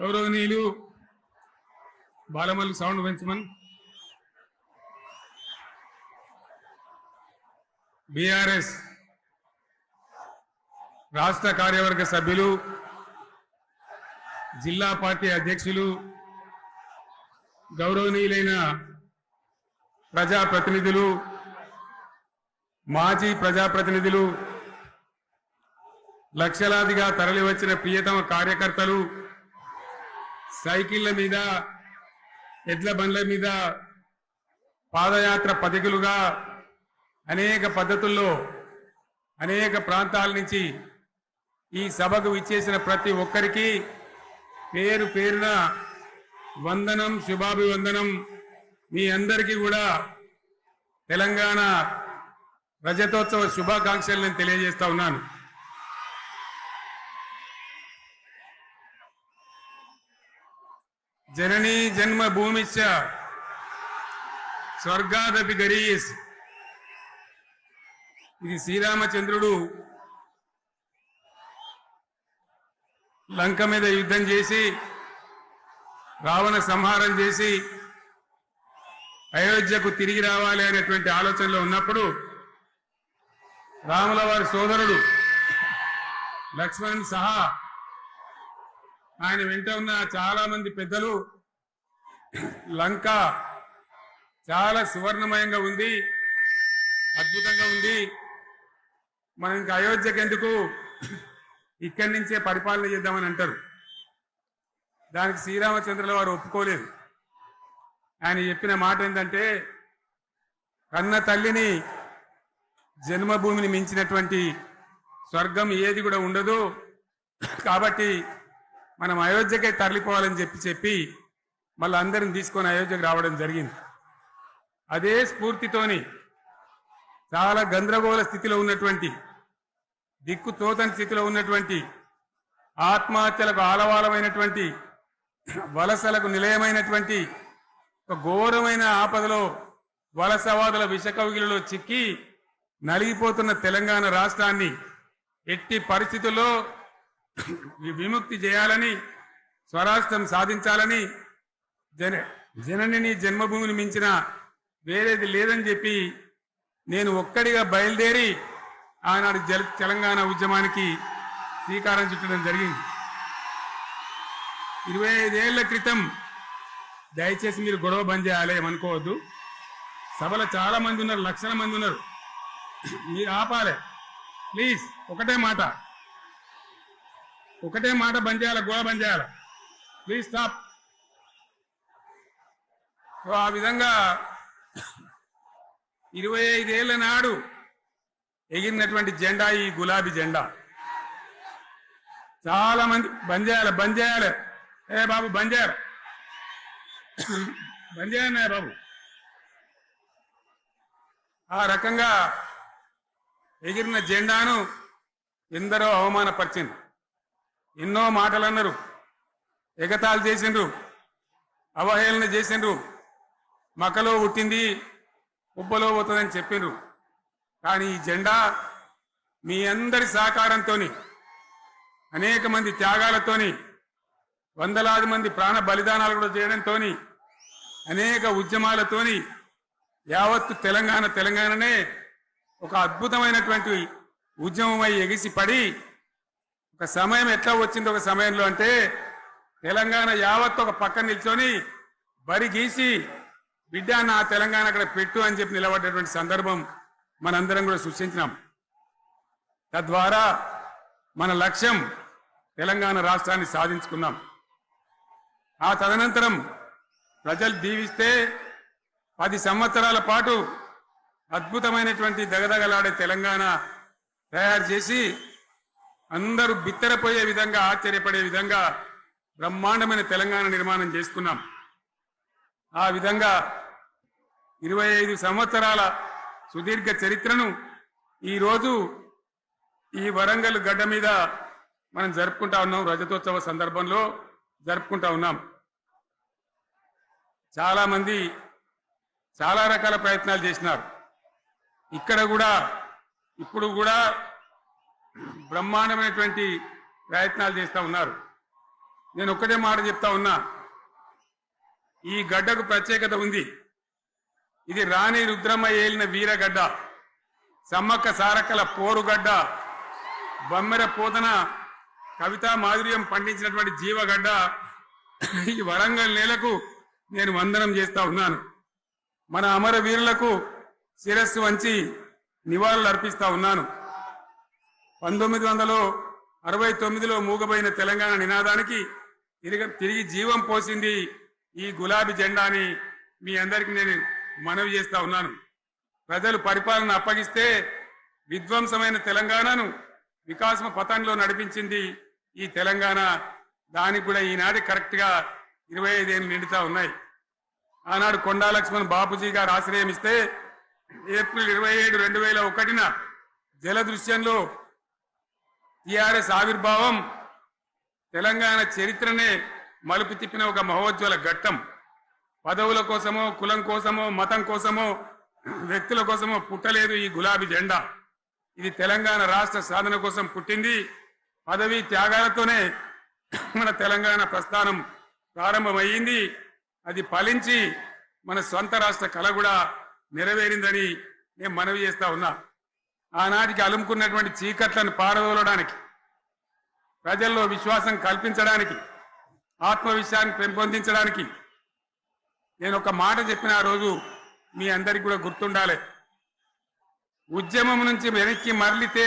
గౌరవనీయులు Balamalli sound పెంచమన్ BRS రాష్ట్ర కార్యవర్గ సభ్యులు జిల్లా పార్టీ అధ్యక్షులు గౌరవనీయులైన ప్రజాప్రతినిధులు మాజీ ప్రజాప్రతినిధులు లక్షలాదిగా తరలివచ్చిన ప్రియతమ కార్యకర్తలు సైకిళ్ల మీద ఎడ్ల బండ్ల మీద పాదయాత్ర పథికులుగా అనేక పద్ధతుల్లో అనేక ప్రాంతాల నుంచి ఈ సభకు విచ్చేసిన ప్రతి ఒక్కరికి పేరు పేరున వందనం శుభాభివందనం. మీ అందరికీ కూడా తెలంగాణ రజతోత్సవ శుభాకాంక్షలు నేను తెలియజేస్తా ఉన్నాను. జననీ జన్మభూమిశ్చ స్వర్గాదపి గరీయస్. ఇది శ్రీరామచంద్రుడు లంక మీద యుద్ధం చేసి రావణ సంహారం చేసి అయోధ్యకు తిరిగి రావాలి అనేటువంటి ఆలోచనలో ఉన్నప్పుడు రాముల వారి సోదరుడు లక్ష్మణ్ సహా ఆయన వెంట ఉన్న చాలా మంది పెద్దలు లంక చాలా సువర్ణమయంగా ఉంది, అద్భుతంగా ఉంది, మనం ఇంకా అయోధ్యకు ఎందుకు ఇక్కడి నుంచే పరిపాలన చేద్దామని అంటారు. దానికి శ్రీరామచంద్రుల వారు ఒప్పుకోలేదు. ఆయన చెప్పిన మాట ఏంటంటే, కన్న తల్లిని జన్మభూమిని మించినటువంటి స్వర్గం ఏది కూడా ఉండదు, కాబట్టి మనం అయోధ్యకే తరలిపోవాలని చెప్పి మళ్ళీ అందరిని తీసుకొని అయోధ్యకు రావడం జరిగింది. అదే స్ఫూర్తితోని చాలా గందరగోళ స్థితిలో ఉన్నటువంటి, దిక్కు తోతని స్థితిలో ఉన్నటువంటి, ఆత్మహత్యలకు ఆలవాలమైనటువంటి, వలసలకు నిలయమైనటువంటి ఒక ఘోరమైన ఆపదలో వలసవాదుల విషకౌగిలిలో చిక్కి నలిగిపోతున్న తెలంగాణ రాష్ట్రాన్ని ఎట్టి పరిస్థితుల్లో విముక్తి చేయాలని, స్వరాష్ట్రం సాధించాలని, జనని జన్మభూమిని మించిన వేరేది లేదని చెప్పి నేను ఒక్కడిగా బయలుదేరి ఆనాడు తెలంగాణ ఉద్యమానికి శ్రీకారం చుట్టడం జరిగింది. 25 ఏళ్ల క్రితం, దయచేసి మీరు గొడవ బంద్ చేయాలి ఏమనుకోవద్దు, సభలో చాలా మంది ఉన్నారు, లక్షల మంది ఉన్నారు, మీరు ఆపాలి ప్లీజ్. ఒకటే మాట బంద్ చేయాలి, గొడవ బంద్ చేయాలి ప్లీజ్, స్టాప్. సో ఆ విధంగా 25 ఏళ్ల నాడు ఎగిరినటువంటి జెండా ఈ గులాబీ జెండా. చాలా మంది బంద్ చేయాలి, ఏ బాబు బంద్ చేయాలి బాబు. ఆ రకంగా ఎగిరిన జెండాను ఎందరో అవమానపరిచింది, ఎన్నో మాటలు అన్నారు, ఎగతాళి చేసిండ్రు, అవహేళన చేసిండ్రు, మకలో పుట్టింది ఉబ్బలో పోతుందని చెప్పిండ్రు. కానీ ఈ జెండా మీ అందరి సహకారంతో, అనేక మంది త్యాగాలతోని, వందలాది మంది ప్రాణ బలిదానాలు కూడా చేయడంతో, అనేక ఉద్యమాలతోని యావత్తు తెలంగాణనే ఒక అద్భుతమైనటువంటి ఉద్యమమై ఎగిసిపడి ఒక సమయం ఎట్లా వచ్చింది, ఒక సమయంలో అంటే తెలంగాణ యావత్తు ఒక పక్కన నిల్చొని బరి గీసి బిడ్డ నా తెలంగాణ అక్కడ పెట్టు అని చెప్పి నిలబడ్డటువంటి సందర్భం మనందరం కూడా సృష్టించినాం. తద్వారా మన లక్ష్యం తెలంగాణ రాష్ట్రాన్ని సాధించుకున్నాం. ఆ తదనంతరం ప్రజలు దీవిస్తే 10 సంవత్సరాల పాటు అద్భుతమైనటువంటి దగదగలాడే తెలంగాణ తయారు చేసి అందరూ బిత్తరపోయే విధంగా, ఆశ్చర్యపడే విధంగా బ్రహ్మాండమైన తెలంగాణ నిర్మాణం చేసుకున్నాం. ఆ విధంగా 25 సంవత్సరాల సుదీర్ఘ చరిత్రను ఈరోజు ఈ వరంగల్ గడ్డ మీద మనం జరుపుకుంటా ఉన్నాం, రజతోత్సవ సందర్భంలో జరుపుకుంటా ఉన్నాం. చాలా మంది చాలా రకాల ప్రయత్నాలు చేసినారు. ఇక్కడ కూడా ఇప్పుడు కూడా బ్రహ్మాండమైనటువంటి ప్రయత్నాలు చేస్తూ ఉన్నారు. నేను ఒక్కటే మాట చెప్తా ఉన్నా, ఈ గడ్డకు ప్రత్యేకత ఉంది. ఇది రాణి రుద్రమ్మ ఏలిన వీరగడ్డ, సమ్మక్క సారక్కల పోరుగడ్డ, బమ్మెర పోతన కవితా మాధుర్యం పండించినటువంటి జీవగడ్డ. ఈ వరంగల్ నేలకు నేను వందనం చేస్తా ఉన్నాను. మన అమర వీరులకు శిరస్సు వంచి నివాళులు అర్పిస్తా ఉన్నాను. 1969లో మూగబోయిన తెలంగాణ నినాదానికి తిరిగి జీవం పోసింది ఈ గులాబీ జెండా అని మీ అందరికీ నేను మనవి చేస్తా ఉన్నాను. ప్రజలు పరిపాలన అప్పగిస్తే విధ్వంసమైన తెలంగాణను వికాసమ పథంలో నడిపించింది ఈ తెలంగాణ. దానికి కూడా ఈనాటి కరెక్ట్ గా 25 ఏళ్ళు నిండుతా ఉన్నాయి. ఆనాడు కొండా లక్ష్మణ్ బాపూజీ గారు ఆశ్రయం ఇస్తే ఏప్రిల్ 27, 2001 జలదృశ్యంలో టిఆర్ఎస్ ఆవిర్భావం తెలంగాణ చరిత్రనే మలుపు తిప్పిన ఒక మహోజ్వల ఘట్టం. పదవుల కోసమో, కులం కోసమో, మతం కోసమో, వ్యక్తుల కోసమో పుట్టలేదు ఈ గులాబీ జెండా. ఇది తెలంగాణ రాష్ట్ర సాధన కోసం పుట్టింది. పదవి త్యాగాలతోనే మన తెలంగాణ ప్రస్థానం ప్రారంభమయ్యింది. అది ఫలించి మన స్వంత రాష్ట్ర కళ కూడా నెరవేరిందని నేను మనవి చేస్తా ఉన్నా. ఆనాటికి అలుముకున్నటువంటి చీకట్లను పారదోలడానికి, ప్రజల్లో విశ్వాసం కల్పించడానికి, ఆత్మవిశ్వాసాన్ని పెంపొందించడానికి నేను ఒక మాట చెప్పిన ఆ రోజు మీ అందరికి కూడా గుర్తుండాలి. ఉద్యమం నుంచి వెనక్కి మరలితే,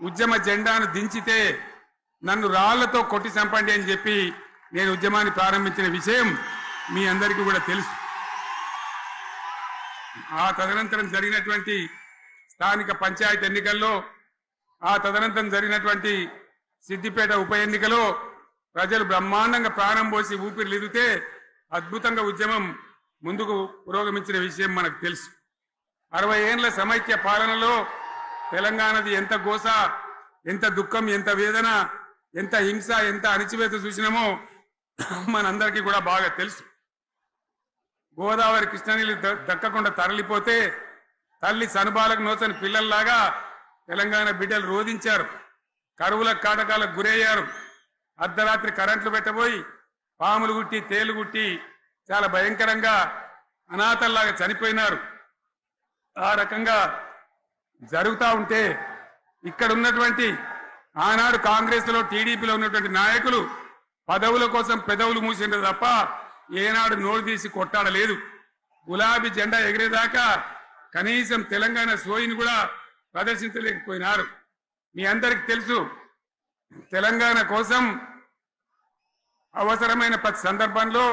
ఉద్యమ జెండాను దించితే నన్ను రాళ్లతో కొట్టి చంపండి అని చెప్పి నేను ఉద్యమాన్ని ప్రారంభించిన విషయం మీ అందరికీ కూడా తెలుసు. ఆ తదనంతరం జరిగినటువంటి స్థానిక పంచాయతీ ఎన్నికల్లో, ఆ తదనంతరం జరిగినటువంటి సిద్దిపేట ఉప ఎన్నికలో ప్రజలు బ్రహ్మాండంగా ప్రాణం పోసి ఊపిరిలిదితే అద్భుతంగా ఉద్యమం ముందుకు పురోగమించిన విషయం మనకు తెలుసు. 60 ఏళ్ల సమైక్య పాలనలో తెలంగాణది ఎంత గోస, ఎంత దుఃఖం, ఎంత వేదన, ఎంత హింస, ఎంత అణిచివేత చూసినామో మనందరికీ కూడా బాగా తెలుసు. గోదావరి కృష్ణనీళ్ళు దక్కకుండా తరలిపోతే తల్లి సనుబాలకు నోచని పిల్లల్లాగా తెలంగాణ బిడ్డలు రోధించారు. కరువుల కాటకాలకు గురయ్యారు. అర్ధరాత్రి కరెంట్లు పెట్టబోయి పాములు గుట్టి, తేలు గుట్టి చాలా భయంకరంగా అనాథల్లాగా చనిపోయినారు. ఆ రకంగా జరుగుతూ ఉంటే ఇక్కడ ఉన్నటువంటి ఆనాడు కాంగ్రెస్ లో, టీడీపీలో ఉన్నటువంటి నాయకులు పదవుల కోసం పెదవులు మూసిండ్రు తప్ప ఏనాడు నోరు తీసి కొట్టాడలేదు. గులాబీ జెండా ఎగిరేదాకా కనీసం తెలంగాణ సోయిని కూడా ప్రదర్శించలేకపోయినారు. మీ అందరికి తెలుసు, తెలంగాణ కోసం అవసరమైన ప్రతి సందర్భంలో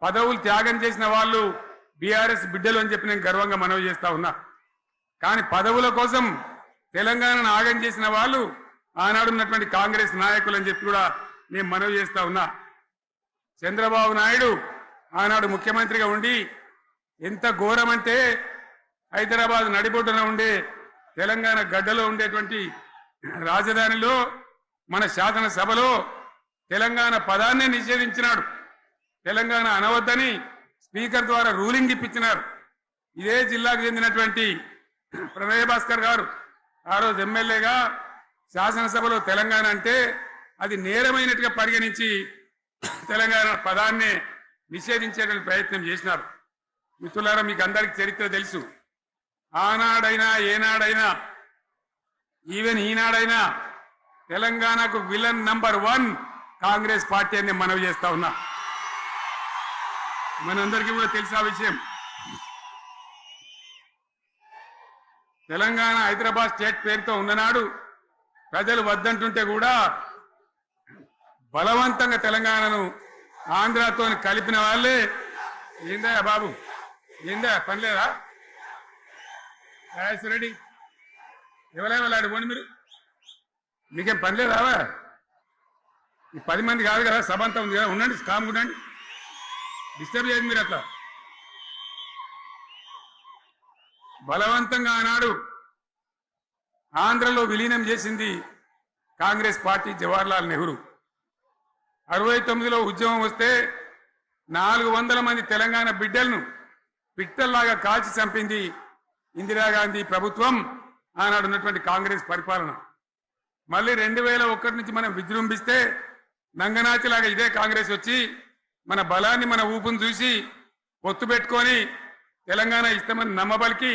పదవులు త్యాగం చేసిన వాళ్ళు బీఆర్ఎస్ బిడ్డలు అని చెప్పి నేను గర్వంగా మనవి చేస్తా ఉన్నా. కానీ పదవుల కోసం తెలంగాణను ఆగం చేసిన వాళ్ళు ఆనాడు ఉన్నటువంటి కాంగ్రెస్ నాయకులు అని చెప్పి కూడా నేను మనవి చేస్తా ఉన్నా. చంద్రబాబు నాయుడు ఆనాడు ముఖ్యమంత్రిగా ఉండి ఎంత ఘోరమంటే హైదరాబాద్ నడిబొడ్డున ఉండే తెలంగాణ గడ్డలో ఉండేటువంటి రాజధానిలో మన శాసనసభలో తెలంగాణ పదాన్నే నిషేధించినాడు. తెలంగాణ అనవద్దని స్పీకర్ ద్వారా రూలింగ్ ఇప్పించినారు. ఇదే జిల్లాకు చెందినటువంటి ప్రణయ్ భాస్కర్ గారు ఆ రోజు ఎమ్మెల్యేగా శాసనసభలో తెలంగాణ అంటే అది నేరమైనట్టుగా పరిగణించి తెలంగాణ పదాన్ని నిషేధించేటువంటి ప్రయత్నం చేసినారు. మిత్రులారా, మీకు అందరికి చరిత్ర తెలుసు. ఆనాడైనా, ఏనాడైనా, ఈవెన్ ఈనాడైనా తెలంగాణకు విలన్ నంబర్ 1 కాంగ్రెస్ పార్టీ అని మనవి చేస్తా ఉన్నా. మనందరికీ కూడా తెలుసు ఆ విషయం. తెలంగాణ హైదరాబాద్ స్టేట్ పేరుతో ఉన్ననాడు ప్రజలు వద్దంటుంటే కూడా బలవంతంగా తెలంగాణను ఆంధ్రతో కలిపిన వాళ్ళే. ఏందా బాబు, ఏందా పని లేదా? రెడ్డి ఎవరైనా వెళ్ళాడు పోండి, మీరు మీకేం పని లేదా? ఈ 10 మంది కాదు కదా, సభ అంతా ఉంది కదా, ఉండండి, కామ్గా ఉండండి, డిస్టర్బ్ చేయదు మీరు. అట్లా బలవంతంగా ఆనాడు ఆంధ్రలో విలీనం చేసింది కాంగ్రెస్ పార్టీ, జవహర్లాల్ నెహ్రూ. 69లో ఉద్యమం వస్తే 400 మంది తెలంగాణ బిడ్డలను పిట్టల్లాగా కాల్చి చంపింది ఇందిరాగాంధీ ప్రభుత్వం, ఆనాడు ఉన్నటువంటి కాంగ్రెస్ పరిపాలన. మళ్ళీ 2001 నుంచి మనం విజృంభిస్తే నంగనాచిలాగా ఇదే కాంగ్రెస్ వచ్చి మన బలాన్ని మన ఊపును చూసి పొత్తు పెట్టుకొని తెలంగాణ ఇస్తామని నమ్మబలికి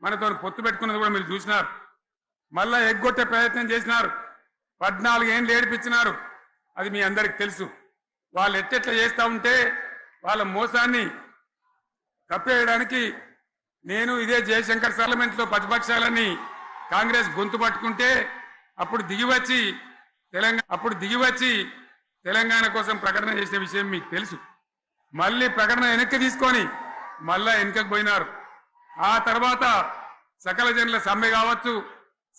మనతో పొత్తు పెట్టుకున్నది కూడా మీరు చూసినారు. మళ్ళా ఎగ్గొట్టే ప్రయత్నం చేసినారు. 14 ఏళ్ళు ఏడిపించినారు. అది మీ అందరికి తెలుసు. వాళ్ళు ఎట్టెట్లా చేస్తూ ఉంటే వాళ్ళ మోసాన్ని కప్పేయడానికి నేను ఇదే జయశంకర్ పార్లమెంట్లో ప్రతిపక్షాలని కాంగ్రెస్ గొంతు పట్టుకుంటే అప్పుడు దిగివచ్చి తెలంగాణ కోసం ప్రకటన చేసిన విషయం మీకు తెలుసు. మళ్ళీ ప్రకటన వెనక్కి తీసుకొని మళ్ళా వెనకకు పోయినారు. ఆ తర్వాత సకల జనుల సమ్మె కావచ్చు,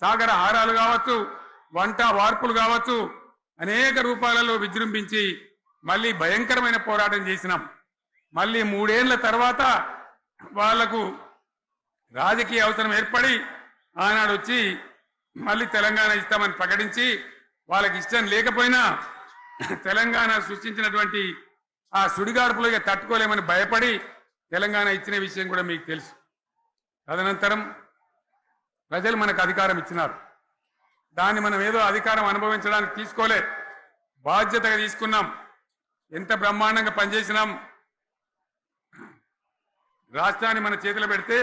సాగర హారాలు కావచ్చు, వంట వార్పులు కావచ్చు, అనేక రూపాలలో విజృంభించి మళ్ళీ భయంకరమైన పోరాటం చేసినాం. మళ్ళీ 3 ఏళ్ల తర్వాత వాళ్లకు రాజకీయ అవసరం ఏర్పడి ఆనాడు వచ్చి మళ్ళీ తెలంగాణ ఇస్తామని ప్రకటించి వాళ్ళకి ఇష్టం లేకపోయినా తెలంగాణ సృష్టించినటువంటి ఆ సుడిగాడుపులుగా తట్టుకోలేమని భయపడి తెలంగాణ ఇచ్చిన విషయం కూడా మీకు తెలుసు. తదనంతరం ప్రజలు మనకు అధికారం ఇచ్చినారు. దాన్ని మనం ఏదో అధికారం అనుభవించడానికి తీసుకోలే, బాధ్యతగా తీసుకున్నాం. ఎంత బ్రహ్మాండంగా పనిచేసినాం. రాష్ట్రాన్ని మన చేతిలో పెడితే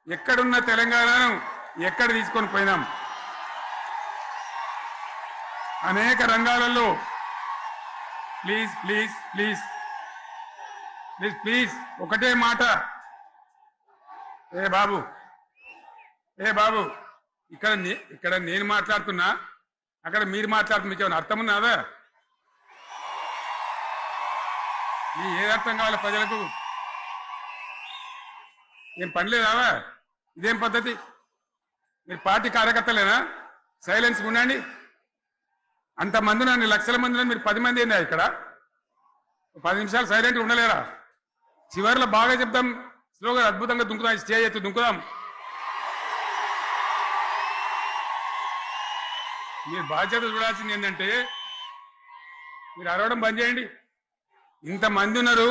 ఎక్కడున్న తెలంగాణను ఎక్కడ తీసుకొని పోయినాం. అనేక రంగాలలో please please please please please ఒకటే మాట. ఏ బాబు ఇక్కడ నేను మాట్లాడుతున్నా, అక్కడ మీరు మాట్లాడుతున్నా. మీకు ఏమైనా అర్థం ఉన్నదా? ఏ అర్థం కావాలి ప్రజలకు? ఏం పని లేదావా? ఇదేం పద్ధతి? మీరు పార్టీ కార్యకర్తలేనా? సైలెన్స్ ఉండండి. అంతమంది నన్ను లక్షల మందిలో మీరు 10 మంది ఏందా ఇక్కడ? 10 నిమిషాలు సైలెంట్ ఉండలేరా? చివరిలో బాగా చెప్తాం, స్లోగా అద్భుతంగా దుంకుదాం, స్టేజ్ ఎత్తి దుంకుదాం. మీరు బాధ్యత చూడాల్సింది ఏంటంటే మీరు అరవడం బంద్ చేయండి. ఇంతమంది ఉన్నారు.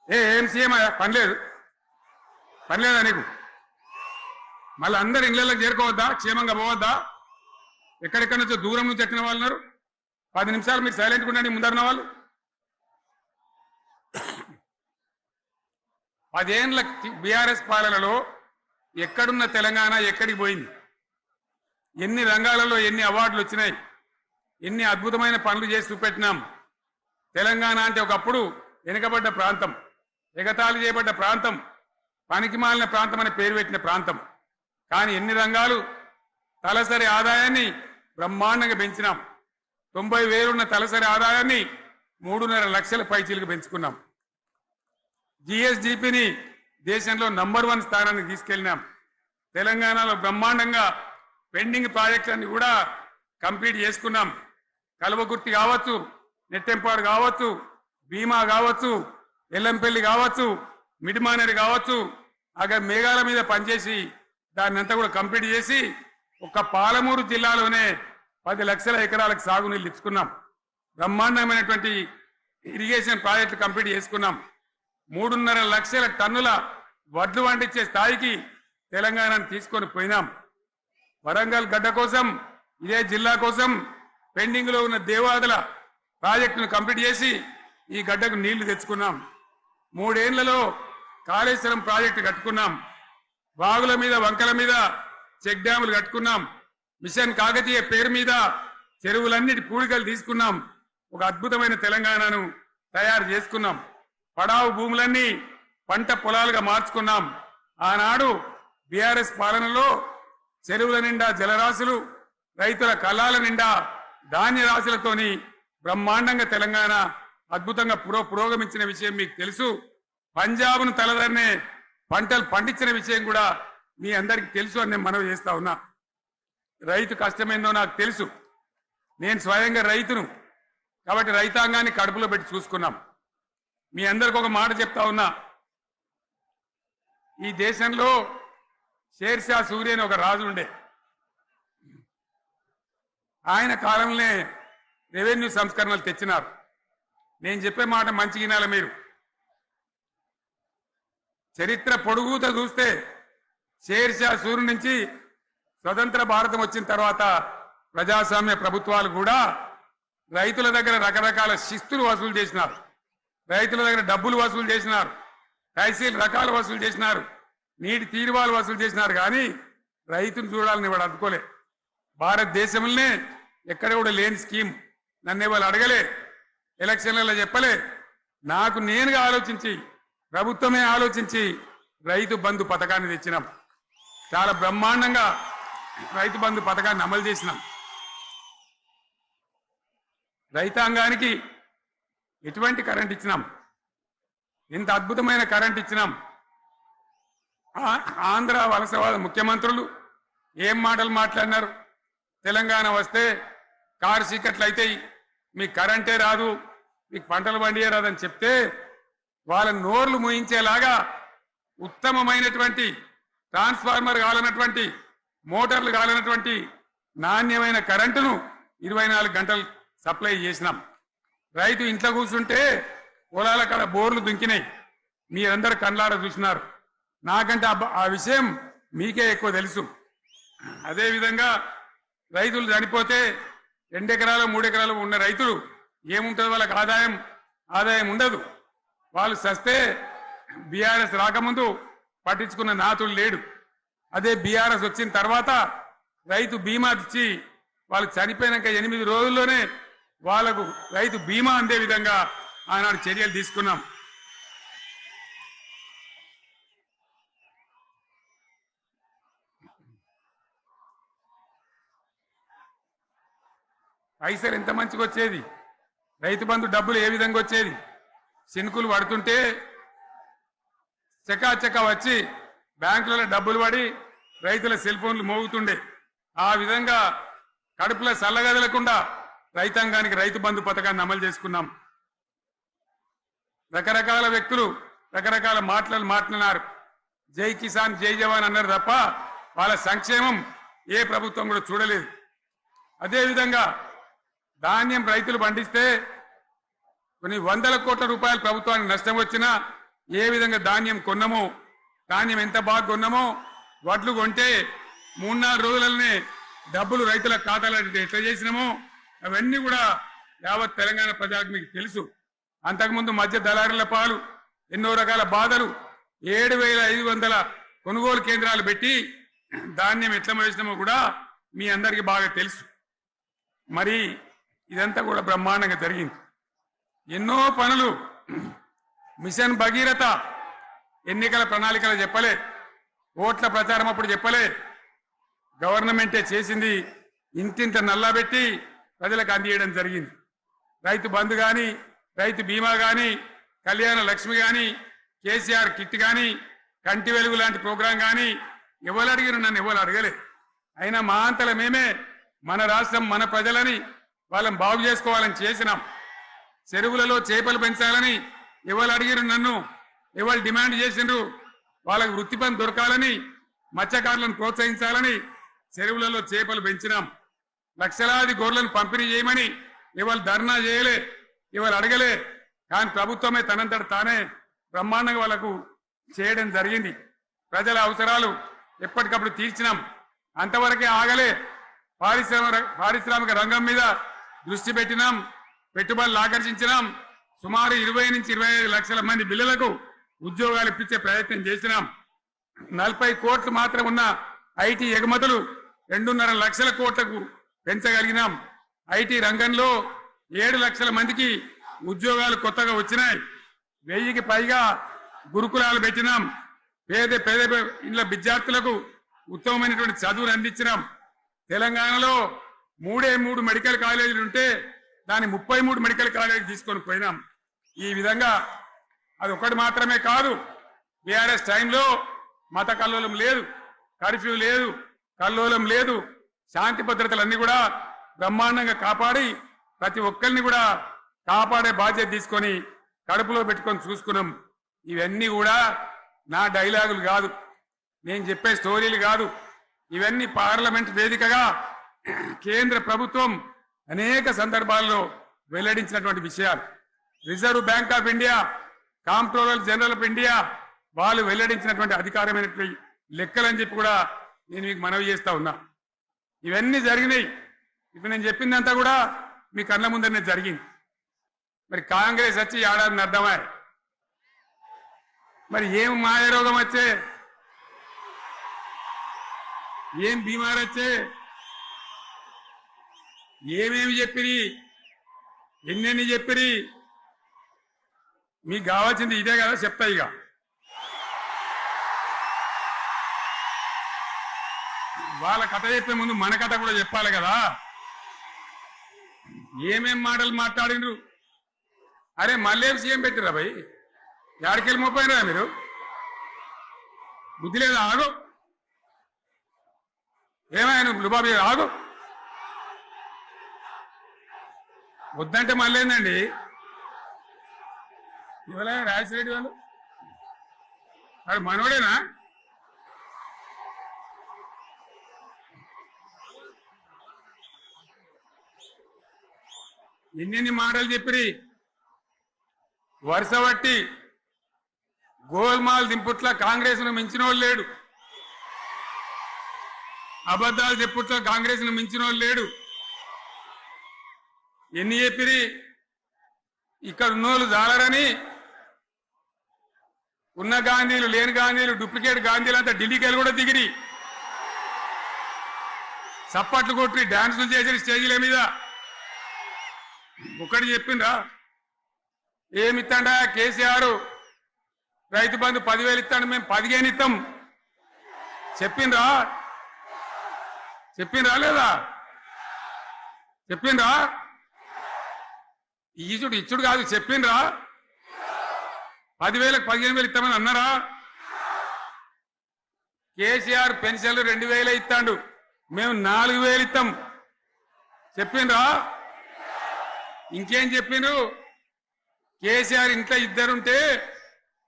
ఏం సీఎం పనిలేదా నీకు? మళ్ళీ అందరు ఇళ్లలోకి చేరుకోవద్దా? క్షేమంగా పోవద్దా? ఎక్కడెక్కడి నుంచో దూరం నుంచి వచ్చిన వాళ్ళు ఉన్నారు. 10 నిమిషాలు మీరు సైలెంట్గా ఉండండి. ముందరిన వాళ్ళు 10 ఏళ్ల బీఆర్ఎస్ పాలనలో ఎక్కడున్న తెలంగాణ ఎక్కడికి పోయింది? ఎన్ని రంగాలలో ఎన్ని అవార్డులు వచ్చినాయి? ఎన్ని అద్భుతమైన పనులు చేసి చూపెట్టినాం. తెలంగాణ అంటే ఒకప్పుడు వెనుకబడ్డ ప్రాంతం, ఎగతాళి చేయబడ్డ ప్రాంతం, పనికిమాలిన ప్రాంతం అని పేరు పెట్టిన ప్రాంతం. కానీ ఎన్ని రంగాలు, తలసరి ఆదాయాన్ని బ్రహ్మాండంగా పెంచినాం. 90,000 ఉన్న తలసరి ఆదాయాన్ని 3.5 లక్షల పైచీలకు పెంచుకున్నాం. జిఎస్డిపిని దేశంలో నంబర్ 1 స్థానానికి తీసుకెళ్లినాం. తెలంగాణలో బ్రహ్మాండంగా పెండింగ్ ప్రాజెక్టులన్నీ కూడా కంప్లీట్ చేసుకున్నాం. కల్వకుర్తి కావచ్చు, నెట్టెంపాడు కావచ్చు, భీమా కావచ్చు, ఎల్లంపల్లి కావచ్చు, మిడిమానేరు కావచ్చు, అక్కడ మేఘాల మీద పనిచేసి దాన్ని అంతా కూడా కంప్లీట్ చేసి ఒక్క పాలమూరు జిల్లాలోనే 10 లక్షల ఎకరాలకు సాగునీళ్ళు ఇచ్చుకున్నాం. బ్రహ్మాండమైనటువంటి ఇరిగేషన్ ప్రాజెక్టులు కంప్లీట్ చేసుకున్నాం. 3.5 లక్షల టన్నుల వడ్లు పండించే స్థాయికి తెలంగాణను తీసుకొని పోయినాం. వరంగల్ గడ్డ కోసం, ఇదే జిల్లా కోసం పెండింగ్ లో ఉన్న దేవాదుల ప్రాజెక్టును కంప్లీట్ చేసి ఈ గడ్డకు నీళ్లు తెచ్చుకున్నాం. 3 ఏళ్లలో కాళేశ్వరం ప్రాజెక్టు కట్టుకున్నాం. వాగుల మీద, వంకల మీద చెక్ డ్యాములు కట్టుకున్నాం. మిషన్ కాకతీయ పేరు మీద చెరువులన్నిటి పూడికలు తీసుకున్నాం. ఒక అద్భుతమైన తెలంగాణను తయారు చేసుకున్నాం. పడావు భూములన్నీ పంట పొలాలుగా మార్చుకున్నాం. ఆనాడు బీఆర్ఎస్ పాలనలో చెరువుల నిండా జలరాశులు, రైతుల కళ్ళాల నిండా ధాన్య రాశులతోని బ్రహ్మాండంగా తెలంగాణ అద్భుతంగా పురోగమించిన విషయం మీకు తెలుసు. పంజాబ్ను తలదన్నే పంటలు పండించిన విషయం కూడా మీ అందరికీ తెలుసు అని నేను మనవి చేస్తా ఉన్నా. రైతు కష్టమేందో నాకు తెలుసు. నేను స్వయంగా రైతును కాబట్టి రైతాంగాన్ని కడుపులో పెట్టి చూసుకున్నాం. మీ అందరికి ఒక మాట చెప్తా ఉన్నా. ఈ దేశంలో షేర్షా సూరి అని ఒక రాజు ఉండే. ఆయన కాలంలోనే రెవెన్యూ సంస్కరణలు తెచ్చినారు. నేను చెప్పే మాట మంచి వినాలి మీరు. చరిత్ర పొడుగుత చూస్తే షేర్షా సూరి నుంచి స్వతంత్ర భారతం వచ్చిన తర్వాత ప్రజాస్వామ్య ప్రభుత్వాలు కూడా రైతుల దగ్గర రకరకాల శిస్తులు వసూలు చేసినారు, రైతుల దగ్గర డబ్బులు వసూలు చేసినారు, తహసీల్ రకాలు వసూలు చేసినారు, నీటి తీరువాలు వసూలు చేసినారు. కానీ రైతును చూడాలని వాడు అందుకోలే. భారతదేశంలోనే ఎక్కడ కూడా లేని స్కీమ్ నన్ను వాళ్ళు అడగలే, ఎలక్షన్లలో చెప్పలే. నాకు నేనుగా ఆలోచించి, ప్రభుత్వమే ఆలోచించి రైతు బంధు పథకాన్ని తెచ్చినాం. చాలా బ్రహ్మాండంగా రైతు బంధు పథకాన్ని అమలు చేసినాం. రైతాంగానికి ఎటువంటి కరెంట్ ఇచ్చినాం, ఎంత అద్భుతమైన కరెంట్ ఇచ్చినాం. ఆంధ్ర వలసవాద ముఖ్యమంత్రులు ఏం మాటలు మాట్లాడినారు. తెలంగాణ వస్తే కారు చీకట్లు అవుతాయి, మీకు కరెంటే రాదు, మీకు పంటలు పండియే రాదని చెప్తే వాళ్ళ నోర్లు మూయించేలాగా ఉత్తమమైనటువంటి ట్రాన్స్ఫార్మర్ కావాలన్నటువంటి, మోటార్లు కావాలన్నటువంటి నాణ్యమైన కరెంటును 24 గంటలు సప్లై చేసినాం. రైతు ఇంట్లో కూర్చుంటే పొలాల కాడ బోర్లు దుంకినాయి, మీరందరూ కళ్ళారా చూసినారు. నాకంటే ఆ విషయం మీకే ఎక్కువ తెలుసు. అదేవిధంగా రైతులు చనిపోతే 2 ఎకరాలు 3 ఎకరాలు ఉన్న రైతులు ఏముంటుంది, వాళ్ళకి ఆదాయం ఉండదు. వాళ్ళు సస్తే బీఆర్ఎస్ రాకముందు పట్టించుకున్న నాతుడు లేడు. అదే బీఆర్ఎస్ వచ్చిన తర్వాత రైతు బీమా ఇచ్చి వాళ్ళు చనిపోయినాక 8 రోజుల్లోనే వాళ్లకు రైతు బీమా అందే విధంగా ఆనాడు చర్యలు తీసుకున్నాం. పైసలు ఎంత మంచిగా వచ్చేది, రైతు బంధు డబ్బులు ఏ విధంగా వచ్చేది. శినుకులు పడుతుంటే చకాచకా వచ్చి బ్యాంకులలో డబ్బులు పడి రైతుల సెల్ ఫోన్లు మోగుతుండే. ఆ విధంగా కడుపులో చల్లగదలకుండా రైతాంగానికి రైతు బంధు పథకాన్ని అమలు చేసుకున్నాం. రకరకాల వ్యక్తులు రకరకాల మాట్లాడినారు. జై కిసాన్ జై జవాన్ అన్నారు తప్ప వాళ్ళ సంక్షేమం ఏ ప్రభుత్వం కూడా చూడలేదు. అదేవిధంగా ధాన్యం రైతులు పండిస్తే కొన్ని 100 కోట్ల రూపాయలు ప్రభుత్వానికి నష్టం వచ్చినా ఏ విధంగా ధాన్యం కొన్నామో, ధాన్యం ఎంత బాగా కొన్నామో, వడ్లు కొంటే 3-4 రోజులనే డబ్బులు రైతుల ఖాతాలో ఎట్లా చేసినామో అవన్నీ కూడా యావత్ తెలంగాణ ప్రజలకు మీకు తెలుసు. అంతకుముందు మధ్య దళారుల పాలు ఎన్నో రకాల బాధలు, 7,500 కొనుగోలు కేంద్రాలు పెట్టి ధాన్యం ఎట్లా వేసినామో కూడా మీ అందరికీ బాగా తెలుసు. మరి ఇదంతా కూడా బ్రహ్మాండంగా జరిగింది. ఎన్నో పనులు, మిషన్ భగీరథ ఎన్నికల ప్రణాళికలు చెప్పలే, ఓట్ల ప్రచారం అప్పుడు చెప్పలే, గవర్నమెంటే చేసింది. ఇంతింత నల్లబెట్టి ప్రజలకు అందియడం జరిగింది. రైతు బంధు కానీ, రైతు బీమా కానీ, కళ్యాణ లక్ష్మి కానీ, కేసీఆర్ కిట్ కానీ, కంటి వెలుగు లాంటి ప్రోగ్రాం కానీ ఎవరు అడిగిన నన్ను ఎవరు అడగలే. అయినా మా అంతల మేమే మన రాష్ట్రం మన ప్రజలని వాళ్ళని బాగు చేసుకోవాలని చేసినాం. చెరువులలో చేపలు పెంచాలని ఎవరు అడిగిరు నన్ను, ఎవరు డిమాండ్ చేసిండ్రు, వాళ్ళకు వృత్తి పని దొరకాలని, మత్స్యకారులను ప్రోత్సహించాలని చెరువులలో చేపలు పెంచినాం. లక్షలాది గొర్రెలను పంపిణీ చేయమని ఎవరు ధర్నా చేయలే, ఎవరు అడగలే. కానీ ప్రభుత్వమే తనంతట తానే బ్రహ్మాండంగా వాళ్ళకు చేయడం జరిగింది. ప్రజల అవసరాలు ఎప్పటికప్పుడు తీర్చినాం. అంతవరకే ఆగలే. పారిశ్రామిక రంగం మీద దృష్టి పెట్టినాం, పెట్టుబడులు ఆకర్షించినాం. సుమారు 20 నుంచి 25 లక్షల మంది పిల్లలకు ఉద్యోగాలు ఇప్పించే ప్రయత్నం చేసినాం. 40 కోట్లు మాత్రం ఉన్న ఐటీ ఎగుమతులు 2.5 లక్షల కోట్లకు పెంచగలిగినాం. ఐటీ రంగంలో 7 లక్షల మందికి ఉద్యోగాలు కొత్తగా వచ్చినాయి. 1000కి పైగా గురుకులాలు పెట్టినాం. పేద ఇండ్ల విద్యార్థులకు ఉత్తమమైనటువంటి చదువును అందించినాం. తెలంగాణలో 3 మెడికల్ కాలేజీలు ఉంటే దాన్ని 33 మెడికల్ కాలేజీ తీసుకొని పోయినాం. ఈ విధంగా అది ఒకటి మాత్రమే కాదు, బీఆర్ఎస్ టైంలో మత కల్లోలం లేదు, కర్ఫ్యూ లేదు, కల్లోలం లేదు. శాంతి భద్రతలన్నీ కూడా బ్రహ్మాండంగా కాపాడి ప్రతి ఒక్కరిని కూడా కాపాడే బాధ్యత తీసుకొని కడుపులో పెట్టుకొని చూసుకున్నాం. ఇవన్నీ కూడా నా డైలాగులు కాదు, నేను చెప్పే స్టోరీలు కాదు. ఇవన్నీ పార్లమెంట్ వేదికగా కేంద్ర ప్రభుత్వం అనేక సందర్భాల్లో వెల్లడించినటువంటి విషయాలు. Reserve bank of India, comptroller general of India వాళ్ళు వెల్లడించినటువంటి అధికారమైనటువంటి లెక్కలని చెప్పి కూడా నేను మీకు మనవి చేస్తా ఉన్నా. ఇవన్నీ జరిగినాయి. ఇప్పుడు నేను చెప్పిందంతా కూడా మీ కళ్ళ ముందరనే జరిగింది. మరి కాంగ్రెస్ వచ్చి ఏడాది అర్థమా? మరి ఏం మాయరోగం వచ్చే, ఏం బీమారు వచ్చే, ఏమేమి చెప్పిరి, ఎన్నెన్ని చెప్పిరి? మీకు కావాల్సింది ఇదే కదా, చెప్తా. ఇక వాళ్ళ కథ చెప్పే ముందు మన కథ కూడా చెప్పాలి కదా. ఏమేం మాటలు మాట్లాడిండ్రు? అరే మళ్ళీ సీఎం పెట్టిరా భయ్, ఎక్కడికెళ్ళి మోపోయినరా మీరు? బుద్ధి లేదా? ఆగు, ఏమైనా లుబాబీ ఆగు. వద్దంటే మళ్ళీ ఏందండి? ఇవాళ రాజశేఖర వాళ్ళు వాడు మనోడేనా? ఎన్నెన్ని మాటలు చెప్పిరి? వరుస బట్టి గోల్మాల్ దింపుట్ల కాంగ్రెస్ ను మించిన వాళ్ళు లేడు, అబద్ధాలు చెప్పుట్ల కాంగ్రెస్ ను మించిన వాళ్ళు లేడు. ఎన్ని చెప్పిరి? ఇక్కడ ఉన్నోళ్ళు జాలరని ఉన్న గాంధీలు లేని గాంధీలు డూప్లికేట్ గాంధీలు అంతా ఢిల్లీకి వెళ్ళి కూడా దిగిరి, చప్పట్లు కొట్టి డాన్సులు చేసి స్టేజీల మీద. ఒకటి చెప్పిండ్రా? ఏమిత్తాడా కేసీఆర్? రైతు బంధు 10,000 ఇస్తాడు, మేము 15 ఇస్తాం. చెప్పిండ్రా? చెప్పిండ్రా లేదా? చెప్పిండ్రా? ఇచ్చుడు కాదు, చెప్పిండ్రా? 10,000కు 15,000 ఇస్తామని అన్నారా? కేసీఆర్ పెన్షన్లు 2,000 ఇస్తాడు, మేము 4,000 ఇస్తాం. చెప్పిండ్రా? ఇంకేం చెప్పిండ్రు? కేసీఆర్ ఇంట్లో ఇద్దరుంటే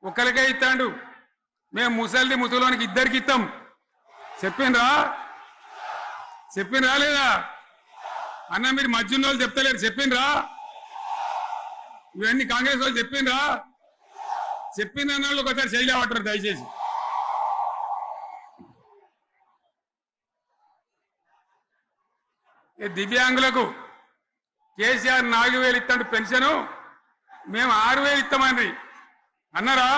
ఒకరికే ఇస్తాడు, మేము ముసలోనికి 2 ఇస్తాం. చెప్పిండ్రా? చెప్పిండ్రా లేదా? అన్న మీరు మధ్యన్న వాళ్ళు చెప్తలేరు, చెప్పిండ్రా? ఇవన్నీ కాంగ్రెస్ వాళ్ళు చెప్పిండ్రా? చెప్పింది అన్న వాళ్ళు ఒకసారి చేయలేమంటారు దయచేసి. దివ్యాంగులకు కేసీఆర్ 4,000 ఇస్తాడు పెన్షను, మేము 6,000 ఇస్తామండి అన్నారా?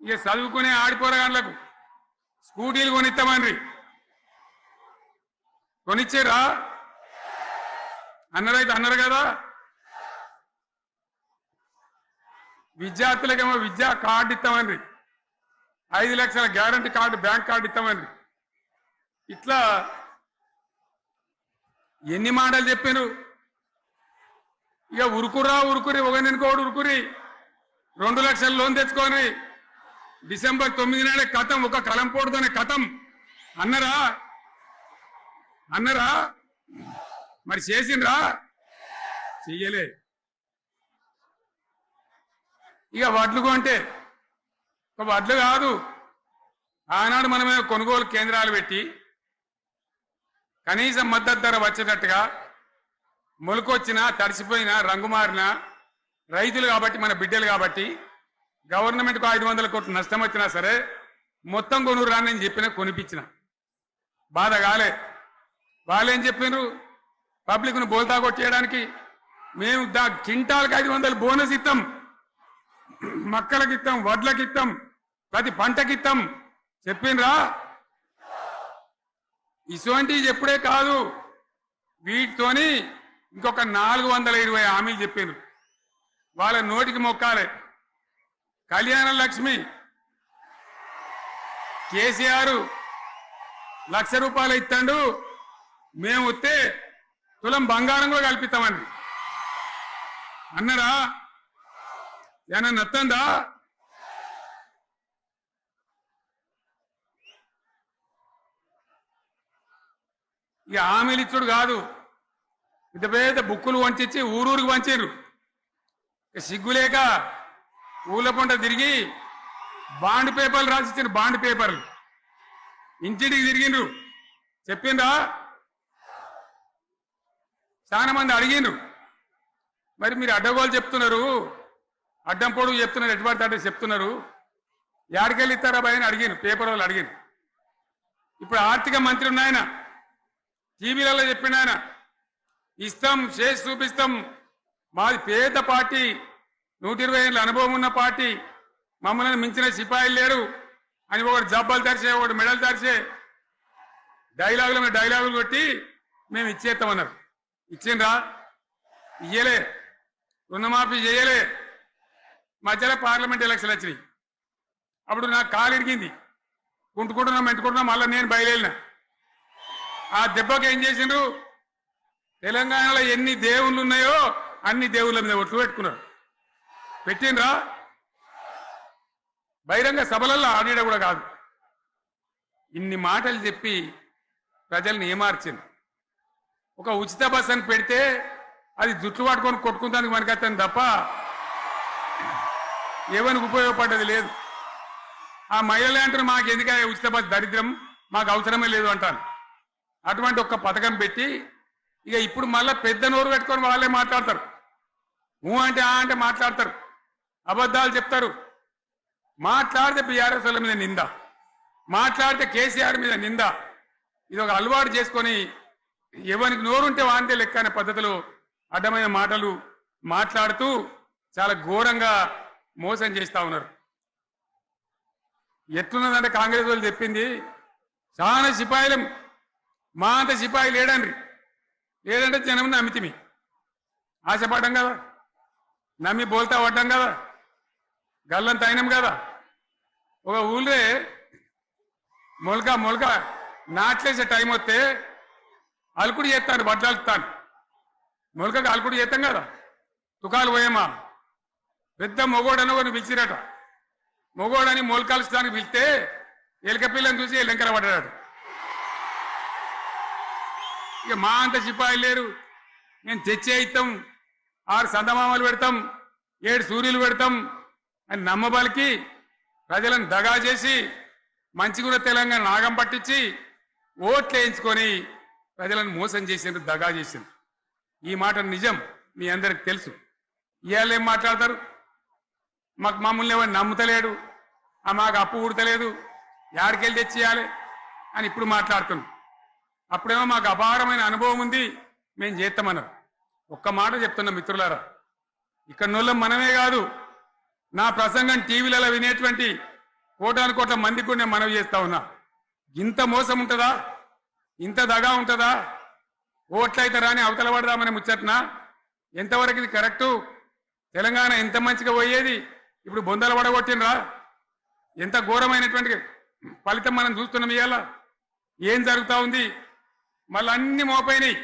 ఇక చదువుకునే ఆడిపోరగాళ్ళకు స్కూటీలు కొనిస్తామండ్రి, కొనిచ్చారా? అన్నారైతే అన్నారు కదా. విద్యార్థులకేమో విద్యా కార్డు ఇస్తామండ్రి, 5 లక్షల గ్యారంటీ కార్డు, బ్యాంక్ కార్డు ఇస్తామండ్రి. ఇట్లా ఎన్ని మాటలు చెప్పాను. ఇక ఉరుకురి ఒకరినికోడు ఉరుకురి 2 లక్షల లోన్ తెచ్చుకొని డిసెంబర్ 9 నాడే కథం, ఒక కలంపోటుతోనే కథం అన్నరా? అన్నరా? మరి చేసిండ్రా? చెయ్యలే. ఇక వడ్లు కొంటే వడ్లు కాదు, ఆనాడు మనమే కొనుగోలు కేంద్రాలు పెట్టి కనీసం మద్దతు ధర వచ్చేటట్టుగా మొలకొచ్చినా తడిసిపోయినా రంగు మారినా రైతులు కాబట్టి మన బిడ్డలు కాబట్టి గవర్నమెంట్కు 500 కోట్లు నష్టం వచ్చినా సరే మొత్తం కొనురా అని చెప్పిన కొనిపించిన. బాధ కాలే. వాళ్ళేం చెప్పినారు? పబ్లిక్ను బోల్తా కొట్టేయడానికి మేము క్వింటాల్కి 500 బోనస్ ఇస్తాం, మక్కలకి ఇస్తాం, వడ్లకి ఇస్తాం, ప్రతి పంటకి ఇస్తాం. చెప్పిండ్రా? ఇటువంటివి చెప్పుడే కాదు, వీటితోని ఇంకొక 420 హామీలు చెప్పిండ్రు. వాళ్ళ నోటికి మొక్కాలే. కళ్యాణ లక్ష్మి కేసీఆర్ 1,00,000 రూపాయలు ఇస్తాడు, మేము వస్తే తులం బంగారం కూడా కల్పిస్తామండి అన్నారా? ఏమన్నా నత్తందా? ఇక హామీలు ఇచ్చుడు కాదు, పెద్ద పెద్ద బుక్కులు వంచి ఊరూరికి వంచారు. సిగ్గులేక ఊళ్ళ పంట తిరిగి బాండ్ పేపర్లు రాసిచ్చారు, బాండ్ పేపర్లు ఇంటింటికి తిరిగిండ్రు. చెప్పిండ్రా? చాలా మంది అడిగిండ్రు. మరి మీరు అడ్డగోలు చెప్తున్నారు, అడ్డం పొడుగు చెప్తున్నారు, ఎటువంటి అంటే చెప్తున్నారు, యాడికెళ్ళి ఇస్తారా భయ అని అడిగాను. పేపర్ వాళ్ళు అడిగాను. ఇప్పుడు ఆర్థిక మంత్రి ఉన్నాయన, టీవీలలో చెప్పిన ఆయన ఇస్తాం చేసి చూపిస్తాం, మాది పేద పార్టీ, 120 ఏళ్ళ అనుభవం ఉన్న పార్టీ, మమ్మల్ని మించిన సిపాయిలు లేరు అని ఒకటి జబ్బలు తెరిచే ఒకటి మెడలు తెరిచే డైలాగుల మీద డైలాగులు కొట్టి మేము ఇచ్చేస్తామన్నారు. ఇచ్చిండ్రా? ఇయ్యలే. రుణమాఫీ చేయలే. మధ్యలో పార్లమెంట్ ఎలక్షన్లు వచ్చినాయి. అప్పుడు నాకు కాలు ఇరిగింది, కుంటుకుంటున్నాం మెంటుకుంటున్నాం, మళ్ళీ నేను బయలుదేరిన. ఆ దెబ్బకి ఏం చేసిండ్రు, తెలంగాణలో ఎన్ని దేవుళ్ళు ఉన్నాయో అన్ని దేవుళ్ళ మీద ఒట్లు పెట్టుకున్నారు. పెట్టిండ్రా? బహిరంగ సభలలో ఆడిడ కూడా కాదు. ఇన్ని మాటలు చెప్పి ప్రజల్ని ఏమార్చింది. ఒక ఉచిత బస్ అని పెడితే అది జుట్లు పట్టుకొని కొట్టుకుందానికి మనకత్తాను తప్ప ఏమనికి ఉపయోగపడ్డది లేదు. ఆ మహిళలే అంటారు మాకు ఎందుకంటే ఉచిత బస్ దరిద్రం, మాకు అవసరమే లేదు అంటారు. అటువంటి ఒక్క పథకం పెట్టి ఇక ఇప్పుడు మళ్ళీ పెద్ద నోరు పెట్టుకొని వాళ్ళే మాట్లాడతారు. అంటే ఆ అంటే మాట్లాడతారు, అబద్ధాలు చెప్తారు. మాట్లాడితే బీఆర్ఎస్ వాళ్ళ మీద నింద, మాట్లాడితే కేసీఆర్ మీద నింద. ఇది ఒక అలవాటు చేసుకొని ఎవరికి నోరుంటే వాంతే లెక్క అనే పద్ధతిలో అడ్డమైన మాటలు మాట్లాడుతూ చాలా ఘోరంగా మోసం చేస్తా ఉన్నారు. ఎట్లున్నదంటే కాంగ్రెస్ వాళ్ళు చెప్పింది చాలా సిపాయిలం, మా అంత సిపాయి లేడండి. లేదంటే జనం నమ్మితిమి, ఆశపడ్డాం కదా, నమ్మి బోల్తా పడ్డాం కదా, గల్లంత అయినాం కదా. ఒక ఊళ్ళే మొలక నాట్లేసే టైం వస్తే అలుకుడు చేస్తాను, బట్టలుతాను. మొలకకు అలుకుడు చేస్తాం కదా, తుకాలు పోయేమా పెద్ద మొగోడని కొన్ని పిలిచిరట. మొగోడని మొలకలుస్తానికి పిలిస్తే ఎలక పిల్లని చూసి ఎల్లంకర పడ్డాడు. ఇక మా అంత సిపాయి లేరు, మేము తెచ్చే ఇస్తాం, 6 సందమామలు పెడతాం, 7 సూర్యులు పెడతాం అని నమ్మబలికి ప్రజలను దగా చేసి మంచిగున్న తెలంగాణ నాగం పట్టించి ఓట్లు వేయించుకొని ప్రజలను మోసం చేసిండ్రు, దగా చేసిండ్రు. ఈ మాట నిజం, మీ అందరికి తెలుసు. ఇవాళ ఏం మాట్లాడతారు, మమ్మల్ని ఎవరు నమ్ముతలేడు, మాకు అప్పు పుడతలేదు, యాడికెళ్ళి తెచ్చియాలి అని ఇప్పుడు మాట్లాడుతున్నాం. అప్పుడేమో మాకు అపారమైన అనుభవం ఉంది, మేము చేస్తామన్నారు. ఒక్క మాట చెప్తున్నా మిత్రులారా, ఇక్కడ నోళ్ళం మనమే కాదు, నా ప్రసంగం టీవీలలో వినేటువంటి కోటాను కోట్ల మందికి కూడా నేను మనవి చేస్తా ఉన్నా. ఇంత మోసం ఉంటుందా, ఇంత దగా ఉంటుందా? ఓట్లయితే రాని అవతల పడదామని ముచ్చట్నా? ఎంతవరకు ఇది కరెక్టు? తెలంగాణ ఎంత మంచిగా పోయేది, ఇప్పుడు బొందలు పడగొట్టినరా? ఎంత ఘోరమైనటువంటి ఫలితం మనం చూస్తున్నాం. ఇవాళ ఏం జరుగుతూ ఉంది? మళ్ళీ అన్ని మోపైనాయి.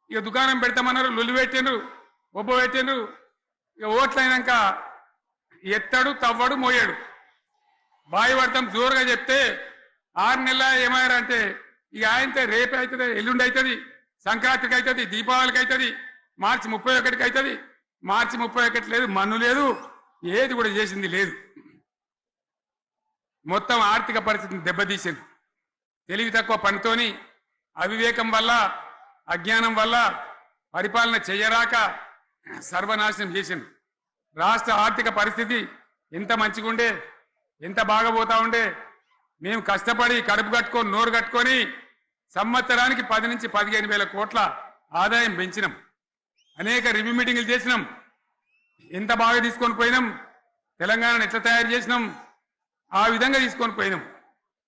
ఇక దుకాణం పెడతామన్నారు, లొల్లి పెట్టిండ్రు, ఒబ్బ పెట్టిండ్రు. ఇక ఓట్లయినాక ఎత్తాడు, తవ్వడు, మోయాడు. బాయి పడతాం జోరుగా చెప్తే 6 నెలల ఏమయ్యారంటే ఇక ఆయనతో రేపు అవుతుంది, ఎల్లుండి అవుతుంది, సంక్రాంతికి అవుతుంది, దీపావళికి అవుతుంది, మార్చి 31కి అవుతుంది. మార్చి 31 లేదు, మన్ను లేదు, ఏది కూడా చేసింది లేదు. మొత్తం ఆర్థిక పరిస్థితిని దెబ్బతీసింది. తెలివి తక్కువ పనితోని, అవివేకం వల్ల, అజ్ఞానం వల్ల పరిపాలన చెయ్యరాక సర్వనాశనం చేసింది. రాష్ట్ర ఆర్థిక పరిస్థితి ఎంత మంచిగా ఉండే, ఎంత బాగా పోతా ఉండే. మేము కష్టపడి కడుపు కట్టుకొని నోరు కట్టుకొని సంవత్సరానికి 10 నుంచి 15 వేల కోట్ల ఆదాయం పెంచినాం. అనేక రివ్యూ మీటింగులు చేసినాం. ఎంత బాగా తీసుకొని పోయినాం, తెలంగాణను ఎట్లా తయారు చేసినాం, ఆ విధంగా తీసుకొని పోయినాం.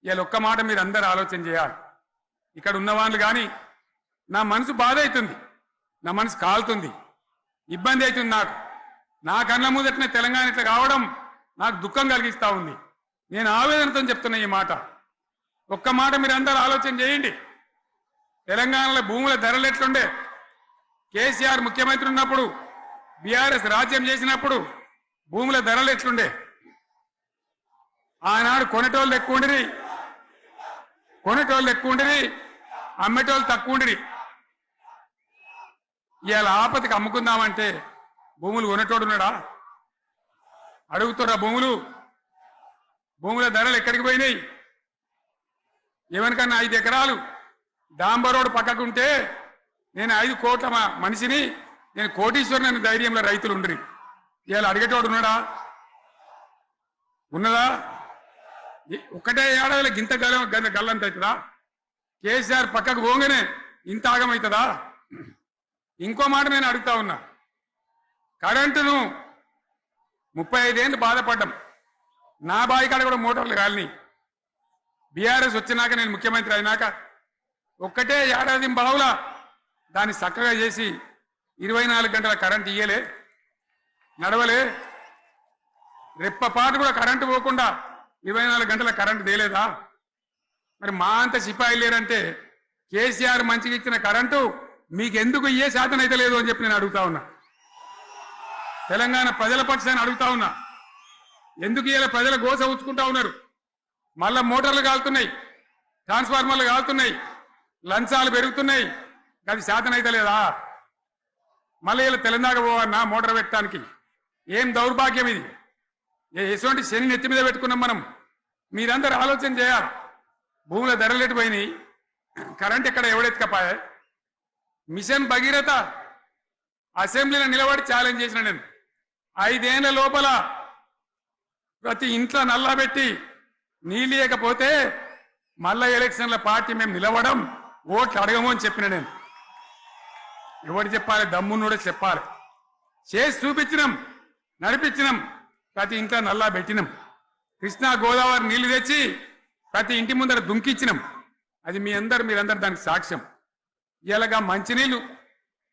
ఇవాళ ఒక్క మాట మీరు అందరూ ఆలోచన చేయాలి. ఇక్కడ ఉన్న వాళ్ళు కానీ నా మనసు బాధ అవుతుంది, నా మనసు కాలుతుంది, ఇబ్బంది అవుతుంది. నా కళ్ళ ముందటనే తెలంగాణ ఇట్లా కావడం నాకు దుఃఖం కలిగిస్తా ఉంది. నేను ఆవేదనతో చెప్తున్నా ఈ మాట. ఒక్క మాట మీరు అందరూ ఆలోచన చేయండి. తెలంగాణలో భూముల ధరలు ఎట్లుండే? కేసీఆర్ ముఖ్యమంత్రి ఉన్నప్పుడు, బీఆర్ఎస్ రాజ్యం చేసినప్పుడు భూముల ధరలు ఎట్లుండే? ఆనాడు కొనేటోళ్ళు ఎక్కువ ఉండిరి, అమ్మేటోళ్ళు తక్కువ ఉండిరి. ఇవాళ ఆపతికి అమ్ముకుందామంటే భూములు కొనేటోడున్నాడా? అడుగుతున్నా భూముల ధరలు ఎక్కడికి పోయినాయి? ఎవరికన్నా 5 ఎకరాలు డాంబర్ రోడ్డు పక్కకుంటే నేను 5 కోట్ల మనిషిని, నేను కోటీశ్వరుని అనే ధైర్యంలో రైతులు ఉండరు. ఇవాళ అడిగేటోడు ఉన్నాడా? ఉన్నదా? ఒక్కటే ఏడాదిలో గింత గల్లంత అవుతుందా? కేసీఆర్ పక్కకు పోగానే ఇంత ఆగమవుతుందా? ఇంకో మాట నేను అడుగుతా ఉన్నా, కరెంటును 35 ఏళ్ళు బాధపడ్డం, నా బావి కాడ కూడా మోటార్లు కాలిని. బీఆర్ఎస్ వచ్చినాక నేను ముఖ్యమంత్రి అయినాక ఒక్కటే ఏడాది బావులా దాన్ని చక్కగా చేసి 24 గంటల కరెంట్ ఇయ్యలే, నడవలే. రెప్పపాటు కూడా కరెంటు పోకుండా 24 గంటల కరెంటు తేలేదా? మరి మా అంత సిపాయి లేరంటే కేసీఆర్ మంచిగా ఇచ్చిన కరెంటు మీకెందుకు ఇయ్యే శాతం అయితే లేదు అని చెప్పి నేను అడుగుతా ఉన్నా. తెలంగాణ ప్రజల పక్షాన్ని అడుగుతా ఉన్నా, ఎందుకు ఇలా ప్రజల గోస ఉంచుకుంటా ఉన్నారు? మళ్ళా మోటార్లు కాలుతున్నాయి, ట్రాన్స్ఫార్మర్లు కాలుతున్నాయి, లంచాలు పెరుగుతున్నాయి, అది శాతం అయితే లేదా? మళ్ళీ ఇలా తెలంగాణ పోవన్నా మోటార్ పెట్టడానికి? ఏం దౌర్భాగ్యం ఇది! ఎటువంటి శని నెత్తి మీద పెట్టుకున్నాం మనం. మీరందరూ ఆలోచన చేయాలి. భూముల ధరలు పోయినాయి, కరెంట్ ఎక్కడ ఎవడెత్తుకపోయా? మిషన్ భగీరథ అసెంబ్లీలో నిలబడి ఛాలెంజ్ చేసిన నేను, 5 ఏళ్ల లోపల ప్రతి ఇంట్లో నల్లా పెట్టి నీళ్ళు ఇవ్వకపోతే మళ్ళా ఎలక్షన్ల పార్టీ మేము నిలవడం, ఓట్లు అడగము అని చెప్పిన నేను. ఎవరు చెప్పాలి? దమ్మున్నోడే చెప్పాలి. చేసి చూపించినాం, నడిపించినాం, ప్రతి ఇంట్లో నల్లా పెట్టినాం. కృష్ణా గోదావరి నీళ్లు తెచ్చి ప్రతి ఇంటి ముందర దుంకిచ్చినాం. అది మీరందరూ దానికి సాక్ష్యం. ఇలాగా మంచినీళ్లు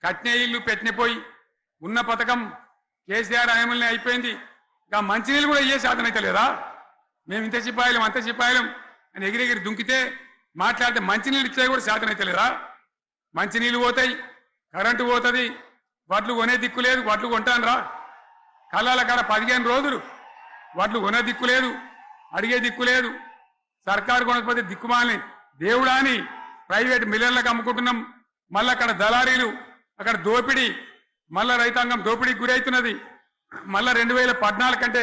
కట్నే ఇల్లు పెట్టినపోయి ఉన్న పథకం కేసీఆర్ హయాంలోనే అయిపోయింది. ఇంకా మంచినీళ్ళు కూడా ఏ శాతం అయితే లేదా? మేము ఇంత సిపాయిలం అంత సిపాయిలం అని ఎగిరెగిరి దుంకితే మాట్లాడితే మంచినీళ్ళు ఇచ్చే కూడా శాతం అయితే లేదా? మంచినీళ్ళు పోతాయి, కరెంటు పోతుంది, వడ్లు కొనే దిక్కు లేదు. వడ్లు కొంటాను రా, కళ్ళాల కాడ 15 రోజులు వడ్లు కొనే దిక్కు లేదు, అడిగే దిక్కు లేదు. సర్కారు కొనకపోతే దిక్కుమాలని దేవుడా అని ప్రైవేట్ మిల్లర్లకు అమ్ముకుంటున్నాం. మళ్ళీ అక్కడ దళారీలు, అక్కడ దోపిడీ, మళ్ళా రైతాంగం దోపిడీకి గురవుతున్నది. మళ్ళా 2014 కంటే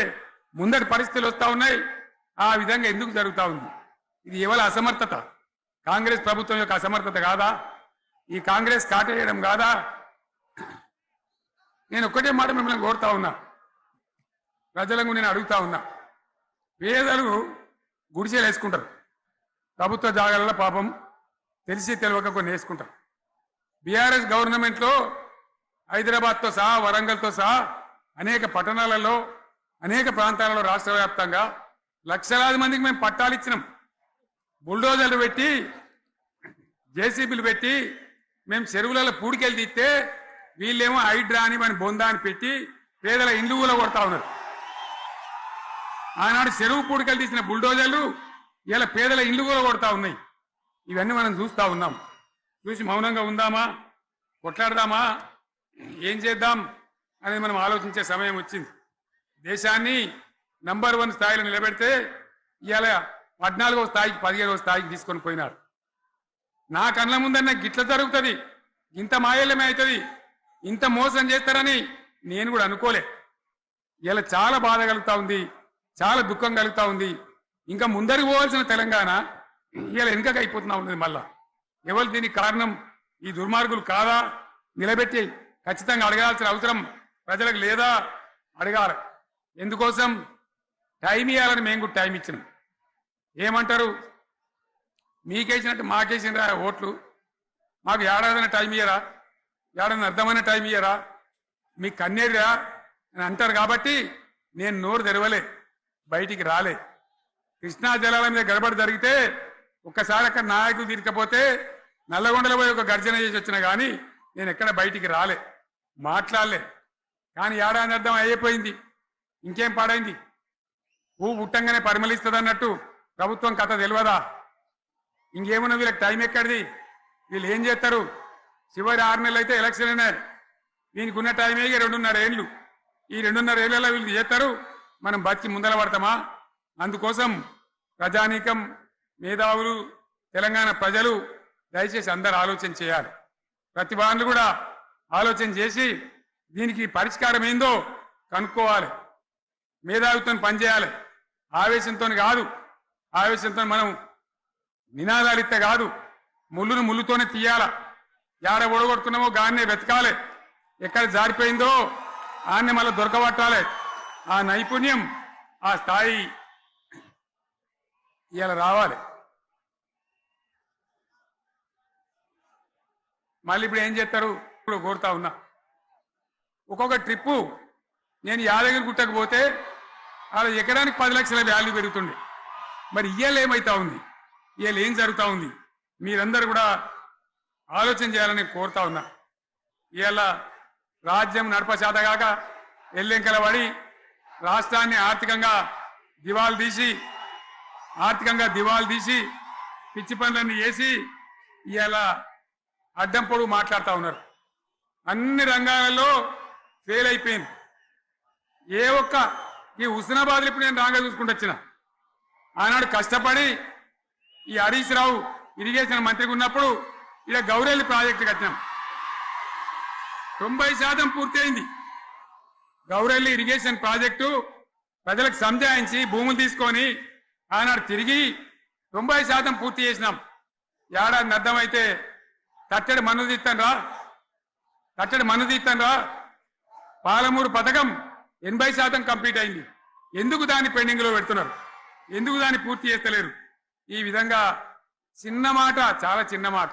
ముందటి పరిస్థితులు వస్తూ ఉన్నాయి. ఆ విధంగా ఎందుకు జరుగుతూ ఉంది? ఇది ఎవరి అసమర్థత? కాంగ్రెస్ ప్రభుత్వం యొక్క అసమర్థత కాదా? ఈ కాంగ్రెస్ కాటేయడం కాదా? నేను ఒక్కటే మాట మిమ్మల్ని కోరుతా ఉన్నా, ప్రజలకు నేను అడుగుతా ఉన్నా. పేదలు గుడిసెలు వేసుకుంటారు, ప్రభుత్వ జాగాలలో పాపం తెలిసి తెలియక కొన్ని వేసుకుంటారు. బీఆర్ఎస్ గవర్నమెంట్లో హైదరాబాద్తో సహా, వరంగల్తో సహా అనేక పట్టణాలలో, అనేక ప్రాంతాలలో రాష్ట్ర వ్యాప్తంగా లక్షలాది మందికి మేము పట్టాలు ఇచ్చినాం. బుల్డోజర్లు పెట్టి, జేసీబీలు పెట్టి మేము చెరువులలో పూడికెళ్ళి తీస్తే వీళ్ళేమో హైడ్రా అని మన బొందా అని పెట్టి పేదల ఇండ్లు కూడా కొడతా ఉన్నారు. ఆనాడు చెరువు పూడికెళ్ళి తీసిన బుల్డోజర్లు ఇలా పేదల ఇండ్లు కూడా కొడతా ఉన్నాయి. ఇవన్నీ మనం చూస్తూ ఉన్నాం. చూసి మౌనంగా ఉందామా, కొట్లాడదామా, ఏం చేద్దాం అనేది మనం ఆలోచించే సమయం వచ్చింది. దేశాన్ని నంబర్ 1 స్థాయిలో నిలబెడితే ఇవాళ 14వ స్థాయికి 15వ స్థాయికి తీసుకొని పోయినారు. నా కళ్ళ ముందన్న గిట్ల జరుగుతుంది, ఇంత మాయల్యమే అవుతుంది, ఇంత మోసం చేస్తారని నేను కూడా అనుకోలే. ఇలా చాలా బాధ కలుగుతా ఉంది, చాలా దుఃఖం కలుగుతా ఉంది. ఇంకా ముందరికి పోవాల్సిన తెలంగాణ ఇలా వెనుకగా అయిపోతున్నా ఉన్నది. మళ్ళా ఎవరు దీనికి కారణం? ఈ దుర్మార్గులు కాదా? నిలబెట్టి ఖచ్చితంగా అడగాల్సిన అవసరం ప్రజలకు లేదా? అడగాలి. ఎందుకోసం? టైం ఇవ్వాలని మేము కూడా టైం ఇచ్చినాం. ఏమంటారు? మీకేసినట్టు మాకేసిన ఓట్లు, మాకు ఏడాదైనా టైం ఇయ్యరా? ఏడాది అర్థమైన టైం ఇయ్యరా? మీకు కన్నేరురా అని అంటారు. కాబట్టి నేను నోరు తెరవలే, బయటికి రాలే. కృష్ణా జలాల మీద గడబడి జరిగితే ఒక్కసారి అక్కడ నాయకులు తీరకపోతే నల్లగొండలో పోయి ఒక గర్జన చేసి వచ్చినా కానీ నేను ఎక్కడ బయటికి రాలే, మాట్లాడలే. కానీ ఏడాది అర్థం అయిపోయింది, ఇంకేం పాడైంది? పువ్వు పుట్టంగానే పరిమళిస్తుంది అన్నట్టు ప్రభుత్వం కథ తెలియదా? ఇంకేమన్నా వీళ్ళకి టైం ఎక్కడిది? వీళ్ళు ఏం చేస్తారు? చివరి 6 నెలలు అయితే ఎలక్షన్ అయినా దీనికి ఉన్న టైం 2.5 ఏళ్ళు. ఈ 2.5 ఏళ్లలో వీళ్ళు చేస్తారు, మనం బతికి ముందర పడతామా? అందుకోసం ప్రజానీకం, మేధావులు, తెలంగాణ ప్రజలు దయచేసి అందరూ ఆలోచన చేయాలి. ప్రతి వాళ్ళు కూడా ఆలోచన చేసి దీనికి పరిష్కారం ఏందో కనుక్కోవాలి. మేధావితో పనిచేయాలి, ఆవేశంతో కాదు. ఆవేశంతో మనం నినాదాలు ఇస్తే కాదు, ముళ్ళును ముళ్ళుతోనే తీయాల. యాడ ఒడగొడుతున్నామో గాన్నే వెతకాలి, ఎక్కడ జారిపోయిందో ఆన్నే మళ్ళీ దొరకబట్టాలి. ఆ నైపుణ్యం, ఆ స్థాయి ఇలా రావాలి. మళ్ళీ ఇప్పుడు ఏం చేస్తారు ఇప్పుడు కోరుతా ఉన్నా ఒక్కొక్క ట్రిప్పు నేను యాదగిరి గుట్టకు పోతే అలా ఎకరానికి 10 లక్షల వాల్యూ పెరుగుతుంది మరి ఇయ్యాల ఏమైతా ఉంది ఇయ్యాల ఏం జరుగుతూ ఉంది మీరందరూ కూడా ఆలోచన చేయాలని కోరుతా ఉన్నా ఇవాళ రాజ్యం నడపచేతగాక ఎల్లెంకల పడి రాష్ట్రాన్ని ఆర్థికంగా దివాలు తీసి పిచ్చి పనులన్నీ చేసి ఇవాళ అడ్డం పొడుగు మాట్లాడుతూ ఉన్నారు అన్ని రంగాలలో ఫెయిల్ అయిపోయింది ఏ ఒక్క ఈ హుస్నాబాద్లో ఇప్పుడు నేను రాగా చూసుకుంటూ వచ్చిన ఆనాడు కష్టపడి ఈ హరీష్ రావు ఇరిగేషన్ మంత్రిగా ఉన్నప్పుడు ఇలా గౌరెల్లి ప్రాజెక్టు కట్టినాం 90% పూర్తయింది గౌరెల్లి ఇరిగేషన్ ప్రాజెక్టు ప్రజలకు సంజాయించి భూములు తీసుకొని ఆనాడు తిరిగి 90% పూర్తి చేసినాం ఏడాది అర్థమైతే తట్టడి మన్ను తీస్తాను రా పాలమూరు పథకం 80% కంప్లీట్ అయింది ఎందుకు దాన్ని పెండింగ్ లో పెడుతున్నారు ఎందుకు దాన్ని పూర్తి చేస్తలేరు ఈ విధంగా చిన్న మాట చాలా చిన్న మాట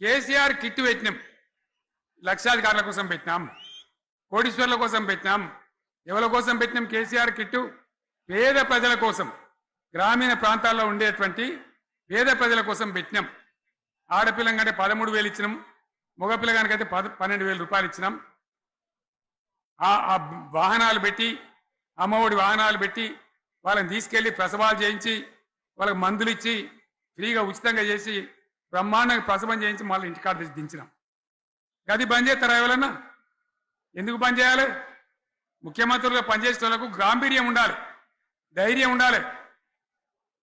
కేసీఆర్ కిట్ పెట్టినాం లక్షాధికారుల కోసం పెట్టినాం కోటీశ్వర్ల కోసం పెట్టినాం ఎవరి కోసం పెట్టినాం కేసీఆర్ కిట్టు పేద ప్రజల కోసం గ్రామీణ ప్రాంతాల్లో ఉండేటువంటి పేద ప్రజల కోసం పెట్టినాం ఆడపిల్లగానే 13,000 ఇచ్చినాం మగపిల్లగానికైతే 12,000 రూపాయలు ఇచ్చినాం ఆ వాహనాలు పెట్టి అమ్మఒడి వాహనాలు పెట్టి వాళ్ళని తీసుకెళ్లి ప్రసవాలు చేయించి వాళ్ళకి మందులు ఇచ్చి ఫ్రీగా ఉచితంగా చేసి బ్రహ్మాండంగా ప్రసవం చేయించి మళ్ళీ ఇంటికాడ తెచ్చి దించినాం గది బంద్ చేస్తారా ఎవరన్నా ఎందుకు బంద్ చేయాలి ముఖ్యమంత్రులుగా పనిచేసే వాళ్ళకు గాంభీర్యం ఉండాలి ధైర్యం ఉండాలి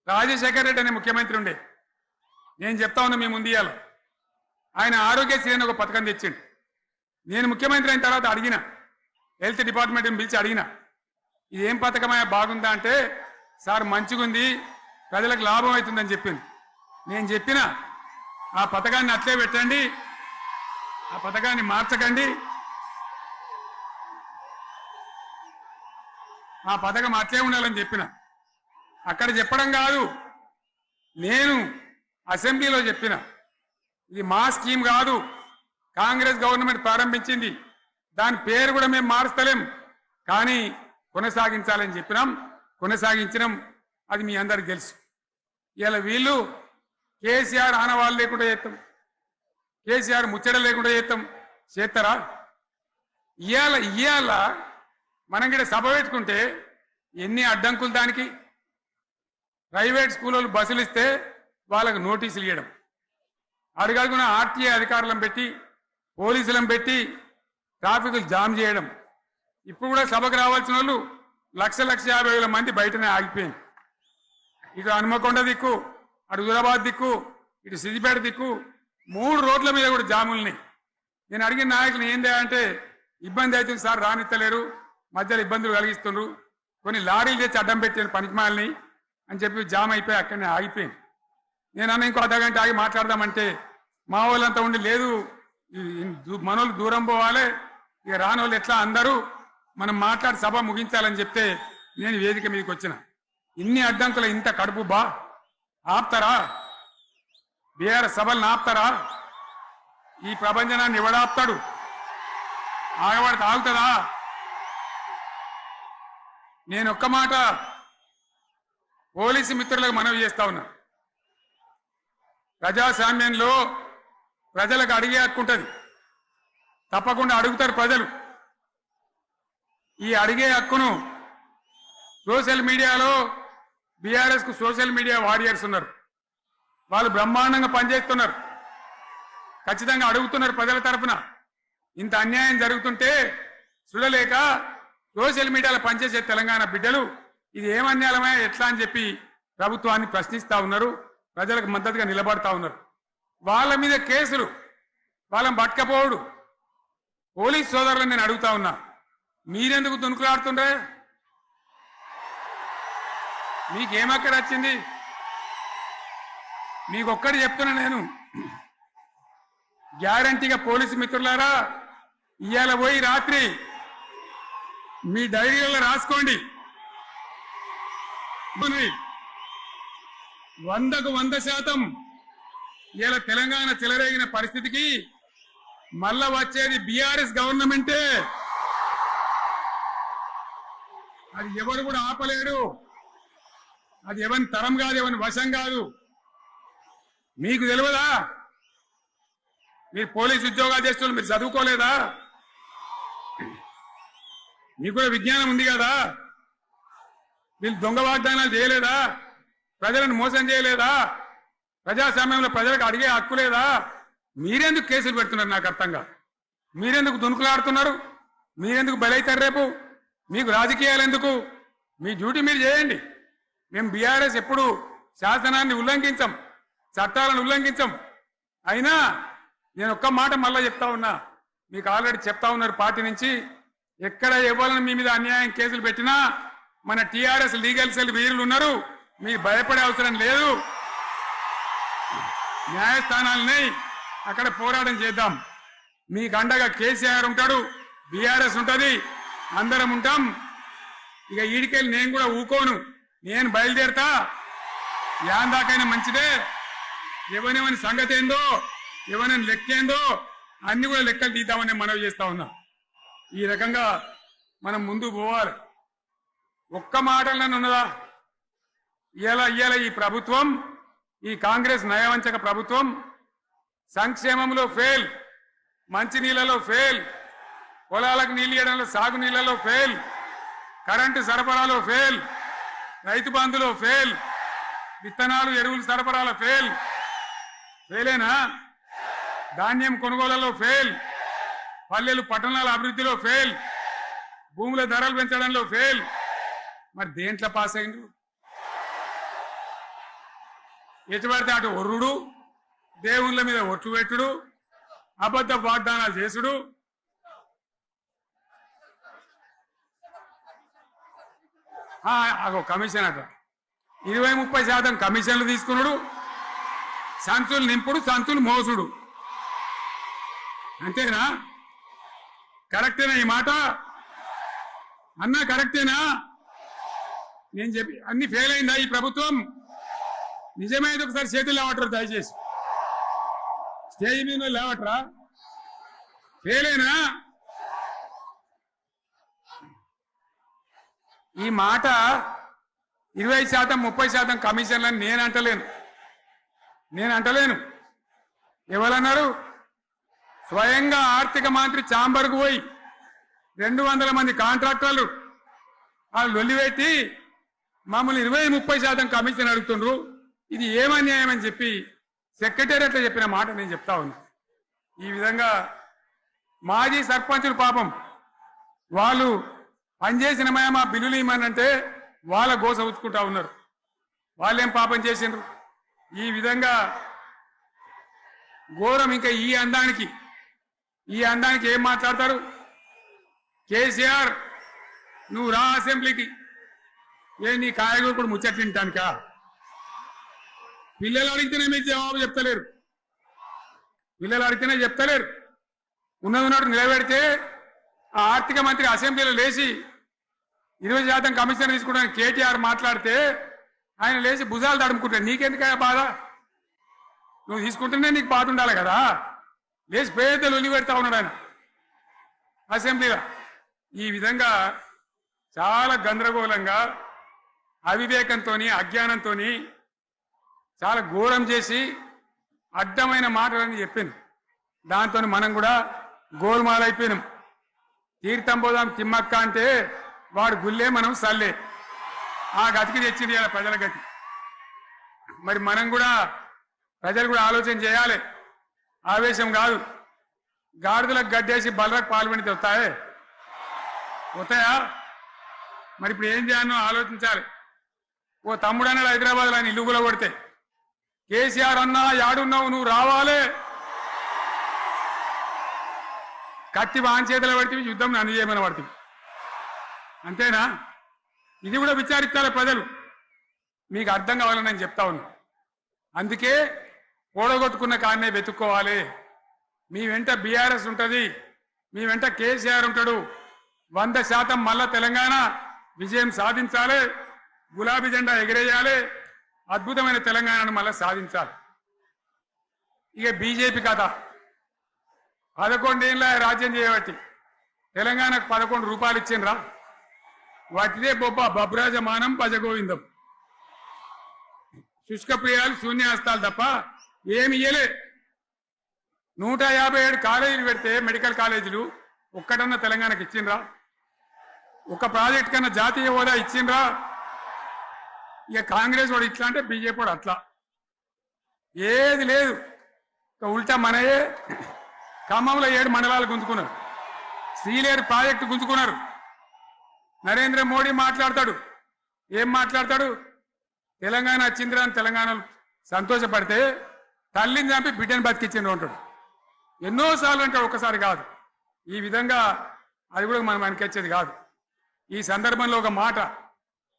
రాజశేఖర్ రెడ్డి అనే ముఖ్యమంత్రి ఉండే నేను చెప్తా ఉన్నా మీ ముందు ఇయ్యాలి ఆయన ఆరోగ్యశ్రీ అని ఒక పథకం తెచ్చిండు నేను ముఖ్యమంత్రి అయిన తర్వాత అడిగిన హెల్త్ డిపార్ట్మెంట్ని పిలిచి అడిగిన ఇదేం పథకమయ్యా బాగుందా అంటే సార్ మంచిగుంది ప్రజలకు లాభం అవుతుందని చెప్పింది నేను చెప్పిన ఆ పథకాన్ని అట్లే పెట్టండి ఆ పథకాన్ని మార్చకండి ఆ పథకం అట్లే ఉండాలని చెప్పిన అక్కడ చెప్పడం కాదు నేను అసెంబ్లీలో చెప్పిన ఇది మా స్కీమ్ కాదు కాంగ్రెస్ గవర్నమెంట్ ప్రారంభించింది దాని పేరు కూడా మేము మారుస్తలేం కానీ కొనసాగించాలని చెప్పినాం కొనసాగించినాం అది మీ అందరికి తెలుసు ఇలా వీళ్ళు కేసీఆర్ ఆనవాళ్ళు లేకుండా చేస్తాం కేసీఆర్ ముచ్చట లేకుండా చేస్తారా ఇవాళ మనం కూడా సభ పెట్టుకుంటే ఎన్ని అడ్డంకులు దానికి ప్రైవేట్ స్కూళ్ళు బస్సులు ఇస్తే వాళ్ళకు నోటీసులు ఇవ్వడం అడుగడుగున ఆర్టీఏ అధికారులను పెట్టి పోలీసులను పెట్టి ట్రాఫిక్లు జామ్ చేయడం ఇప్పుడు కూడా సభకు రావాల్సిన వాళ్ళు 1,50,000 మంది బయటనే ఆగిపోయింది ఇటు హనుమకొండ దిక్కు అటు హుజరాబాద్ దిక్కు ఇటు సిద్దిపేట దిక్కు 3 రోడ్ల మీద కూడా జాములున్నాయి నేను అడిగిన నాయకులు ఏంది అంటే ఇబ్బంది అవుతుంది సార్ రానిత్తలేరు మధ్యలో ఇబ్బందులు కలిగిస్తున్నారు కొన్ని లారీలు తెచ్చి అడ్డం పెట్టాను పనికిమాలని అని చెప్పి జామ్ అయిపోయి అక్కడనే ఆగిపోయింది నేను అన్న ఇంకో అర్ధగంట ఆగి మాట్లాడదామంటే మా వాళ్ళంతా ఉండి లేదు మనోళ్ళు దూరం పోవాలి ఇక రాని వాళ్ళు ఎట్లా అందరూ మనం మాట్లాడి సభ ముగించాలని చెప్తే నేను వేదిక మీదకి వచ్చిన ఇన్ని అడ్డంకులు ఇంత కడుపు ఆపుతారా బీఆర్ఎస్ సభలను ఆపుతారా ఈ ప్రపంచనాన్ని ఎవడాపుతాడు ఆగబడితే ఆగుతుందా నేను ఒక్క మాట పోలీసు మిత్రులకు మనవి చేస్తా ఉన్నా ప్రజాస్వామ్యంలో ప్రజలకు అడిగే హక్కు ఉంటుంది తప్పకుండా అడుగుతారు ప్రజలు ఈ అడిగే హక్కును సోషల్ మీడియాలో బీఆర్ఎస్ కు సోషల్ మీడియా వారియర్స్ ఉన్నారు వాళ్ళు బ్రహ్మాండంగా పనిచేస్తున్నారు ఖచ్చితంగా అడుగుతున్నారు ప్రజల తరఫున ఇంత అన్యాయం జరుగుతుంటే చూడలేక సోషల్ మీడియాలో పనిచేసే తెలంగాణ బిడ్డలు ఇది ఏమన్యాయమే ఎట్లా అని చెప్పి ప్రభుత్వాన్ని ప్రశ్నిస్తా ఉన్నారు ప్రజలకు మద్దతుగా నిలబడతా ఉన్నారు వాళ్ళ మీద కేసులు వాళ్ళని పట్టుకపోవడు పోలీస్ సోదరులను నేను అడుగుతా ఉన్నా మీరెందుకు దునుకులాడుతుండ్రే మీకేమక్కడ వచ్చింది మీకొక్కటి చెప్తున్నా నేను గ్యారంటీగా పోలీసు మిత్రులారా ఇవాళ పోయి రాత్రి మీ డైరీలలో రాసుకోండి 100% ఇలా తెలంగాణ చెలరేగిన పరిస్థితికి మళ్ళా వచ్చేది బీఆర్ఎస్ గవర్నమెంటే. అది ఎవరు కూడా ఆపలేరు. అది ఎవరి తరం కాదు, ఎవరి వశం కాదు. మీకు తెలియదా? మీరు పోలీసు ఉద్యోగాలు చేస్తున్నారు, మీరు చదువుకోలేదా? మీకు కూడా విజ్ఞానం ఉంది కదా? వీళ్ళు దొంగ వాగ్దానాలు చేయలేదా? ప్రజలను మోసం చేయలేదా? ప్రజాస్వామ్యంలో ప్రజలకు అడిగే హక్కు లేదా? మీరెందుకు కేసులు పెడుతున్నారు? నాకు అర్థం కాదు. మీరెందుకు దునుకులాడుతున్నారు? మీరెందుకు బలైతారు? రేపు మీకు రాజకీయాలు ఎందుకు? మీ డ్యూటీ మీరు చేయండి. మేము బీఆర్ఎస్ ఎప్పుడు శాసనాన్ని ఉల్లంఘించం, చట్టాలను ఉల్లంఘించం. అయినా నేను ఒక్క మాట మళ్ళా చెప్తా ఉన్నా, మీకు ఆల్రెడీ చెప్తా ఉన్నారు పార్టీ నుంచి, ఎక్కడ ఎవరిని మీ మీద అన్యాయం కేసులు పెట్టినా మన టీఆర్ఎస్ లీగల్ సెల్ వీరులు ఉన్నారు, మీరు భయపడే అవసరం లేదు. న్యాయస్థానాలని అక్కడ పోరాటం చేద్దాం. మీకు అండగా కేసీఆర్ ఉంటాడు, బీఆర్ఎస్ ఉంటుంది, అందరం ఉంటాం. ఇక ఈడికెళ్ళి నేను కూడా ఊకోను, నేను బయలుదేరతా. యాందాకైనా మంచిదే. ఎవరెవరి సంగతి ఏందో, ఎవరైనా లెక్కేందో అన్ని కూడా లెక్కలు తీద్దామని మనవి చేస్తా ఉన్నా. ఈ రకంగా మనం ముందు పోవాలి. ఒక్క మాటలను ఉన్నదా? ఇవాళ ఈ ప్రభుత్వం, ఈ కాంగ్రెస్ నయవంచక ప్రభుత్వం సంక్షేమంలో ఫెయిల్, మంచినీళ్లలో ఫెయిల్, పొలాలకు నీళ్ళు ఇవ్వడంలో, సాగు నీళ్లలో ఫెయిల్, కరెంటు సరఫరాలో ఫెయిల్, రైతు బంధులో ఫెయిల్, విత్తనాలు ఎరువులు సరఫరాలో ఫెయిలేనా? ధాన్యం కొనుగోళ్లలో ఫెయిల్, పల్లెలు పట్టణాల అభివృద్ధిలో ఫెయిల్, భూముల ధరలు పెంచడంలో ఫెయిల్. మరి దేంట్లో పాస్ అయిండు? ఎటుపడితే అటు ఒర్రుడు, దేవుళ్ళ మీద ఒట్టు పెట్టుడు, అబద్ధ వాగ్దానాలు చేసుడు. కమిషన్ అట 20-30% కమిషన్లు తీసుకున్నాడు, సంచులు నింపుడు, సంచులు మోసుడు. అంతేనా? కరెక్టేనా ఈ మాట? అన్నా కరెక్టేనా? నేను చెప్పి అన్ని ఫెయిల్ అయిందా ఈ ప్రభుత్వం? నిజమైతే ఒకసారి చేతులు లేవట్రా, దయచేసి స్టేజ్ మీద లేవట్రా. ఫెయిలేనా? ఈ మాట 20%-30% కమిషన్లని నేను అంటలేను. ఎవరన్నారు? స్వయంగా ఆర్థిక మంత్రి ఛాంబర్కు పోయి 200 మంది కాంట్రాక్టర్లు వాళ్ళు లొల్లిపెట్టి మమ్మల్ని 20-30% కమిషన్ అడుగుతుండ్రు, ఇది ఏమన్యాయం అని చెప్పి సెక్రటేరియట్లో చెప్పిన మాట నేను చెప్తా ఉన్నా. ఈ విధంగా మాజీ సర్పంచులు పాపం వాళ్ళు పనిచేసిన మా బిల్లులు ఇవ్వమనంటే వాళ్ళ గోస ఉచ్చుకుంటా ఉన్నారు. వాళ్ళేం పాపం చేసిండ్రు? ఈ విధంగా ఘోరం. ఇంకా ఈ అందానికి ఏం మాట్లాడతారు? కేసీఆర్ నువ్వు రా అసెంబ్లీకి, నీ కాయగూరు కూడా ముచ్చట్లు తింటానికా? పిల్లలు అడిగితేనే మీకు జవాబు చెప్తలేరు. ఉన్నట్టు నిలబెడితే ఆ ఆర్థిక మంత్రి అసెంబ్లీలో లేచి 20% కమిషన్ తీసుకోవడానికి కేటీఆర్ మాట్లాడితే ఆయన లేచి భుజాలు తడుముకుంటాడు. నీకెందుకయ్యా బాధ? నువ్వు తీసుకుంటేనే నీకు బాధ ఉండాలి కదా. లేచి పేదలు ఒలి పెడతా ఉన్నాడు ఆయన అసెంబ్లీలో. ఈ విధంగా చాలా గందరగోళంగా, అవివేకంతో, అజ్ఞానంతో చాలా ఘోరం చేసి అడ్డమైన మాటలని చెప్పింది. దాంతో మనం కూడా గోల్మాలైపోయినాం. తీర్థం పోదాం తిమ్మక్క అంటే వాడు గుల్లే, మనం సల్లే. ఆ గతికి తెచ్చింది ఇలా ప్రజల గతి. మరి మనం కూడా, ప్రజలు కూడా ఆలోచన చేయాలి. ఆవేశం కాదు. గాడిదలకు గడ్డేసి బలరకు పాల్పడితే వస్తాయా? మరి ఇప్పుడు ఏం చేయాలో ఆలోచించాలి. ఓ తమ్ముడు అన్నాడు హైదరాబాద్లో, ఆయన ఇల్లు కూడా కొడితే, కేసీఆర్ అన్నా యాడున్నావు, నువ్వు రావాలి. కత్తి వాంచేతలు పడితే యుద్ధం నన్ను చేయమని పడుతుంది. అంతేనా? ఇది కూడా విచారించాలి ప్రజలు. మీకు అర్థం కావాలని నేను చెప్తా ఉన్నా. అందుకే ఓడగొట్టుకున్న కాన్నే వెతుక్కోవాలి. మీ వెంట బీఆర్ఎస్ ఉంటుంది, మీ వెంట కేసీఆర్ ఉంటాడు. 100% మళ్ళా తెలంగాణ విజయం సాధించాలి. గులాబీ జెండా ఎగిరేయాలి. అద్భుతమైన తెలంగాణను మళ్ళా సాధించాలి. ఇక బీజేపీ కథ 11 ఏళ్ళ రాజ్యం చేయబట్టి తెలంగాణకు 11 రూపాయలు ఇచ్చిండ్రా వాటిదే బబ్రాజమానం భజగోవిందం శుష్క ప్రియాలు శూన్యాస్తాలు తప్ప ఏమి ఇయ్యలే 157 కాలేజీలు పెడితే మెడికల్ కాలేజీలు ఒక్కటన్నా తెలంగాణకు ఇచ్చిండ్రా ఒక ప్రాజెక్ట్ కన్నా జాతీయ హోదా ఇచ్చిండ్రా ఇక కాంగ్రెస్ వాడు ఇట్లా అంటే బీజేపీ వాడు అట్లా ఏది లేదు ఉల్టా మనయే ఖమ్మంలో 7 మండలాలు గుంజుకున్నారు సీలేరు ప్రాజెక్టు గుంజుకున్నారు నరేంద్ర మోడీ మాట్లాడతాడు ఏం మాట్లాడతాడు తెలంగాణ వచ్చిందిరా అని తెలంగాణలో సంతోషపడితే తల్లిని చంపి బిడ్డను బతికిచ్చిండ్రు అంటాడు ఎన్నోసార్లు అంటాడు ఒకసారి కాదు ఈ విధంగా అది కూడా మనం అనిపించేది కాదు ఈ సందర్భంలో ఒక మాట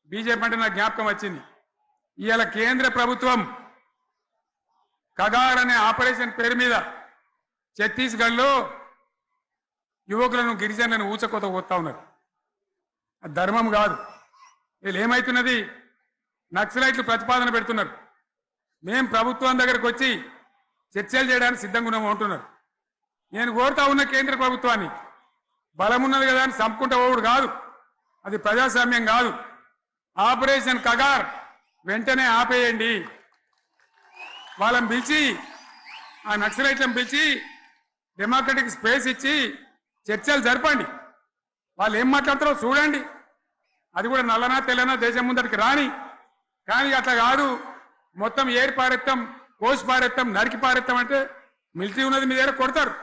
బీజేపీ అంటే నాకు జ్ఞాపకం వచ్చింది ఇవాళ కేంద్ర ప్రభుత్వం కగార్ అనే ఆపరేషన్ పేరు మీద ఛత్తీస్గఢ్లో యువకులను గిరిజనులను ఊచకోత పోతా ఉన్నారు అది ధర్మం కాదు వీళ్ళు ఏమైతున్నది నక్సలైట్లు ప్రతిపాదన పెడుతున్నారు మేం ప్రభుత్వం దగ్గరకు వచ్చి చర్చలు చేయడానికి సిద్ధంగా ఉన్నాము అంటున్నారు నేను కోరుతా ఉన్న కేంద్ర ప్రభుత్వాన్ని బలమున్నది కదా అని చంపుకుంటా పోవుడు కాదు అది ప్రజాస్వామ్యం కాదు ఆపరేషన్ కగార్ వెంటనే ఆపేయండి వాళ్ళని పిలిచి ఆ నక్సలైట్లను పిలిచి డెమోక్రటిక్ స్పేస్ ఇచ్చి చర్చలు జరపండి వాళ్ళు ఏం మాట్లాడతారో చూడండి అది కూడా నల్లనా తెల్లనా దేశం ముందరికి రాని కానీ అట్లా కాదు మొత్తం ఏరి పారెత్తాం కోసి పారెత్తాం నరికి పారెత్తాం అంటే మిలిటరీ ఉన్నది మీ దగ్గర కొడతారు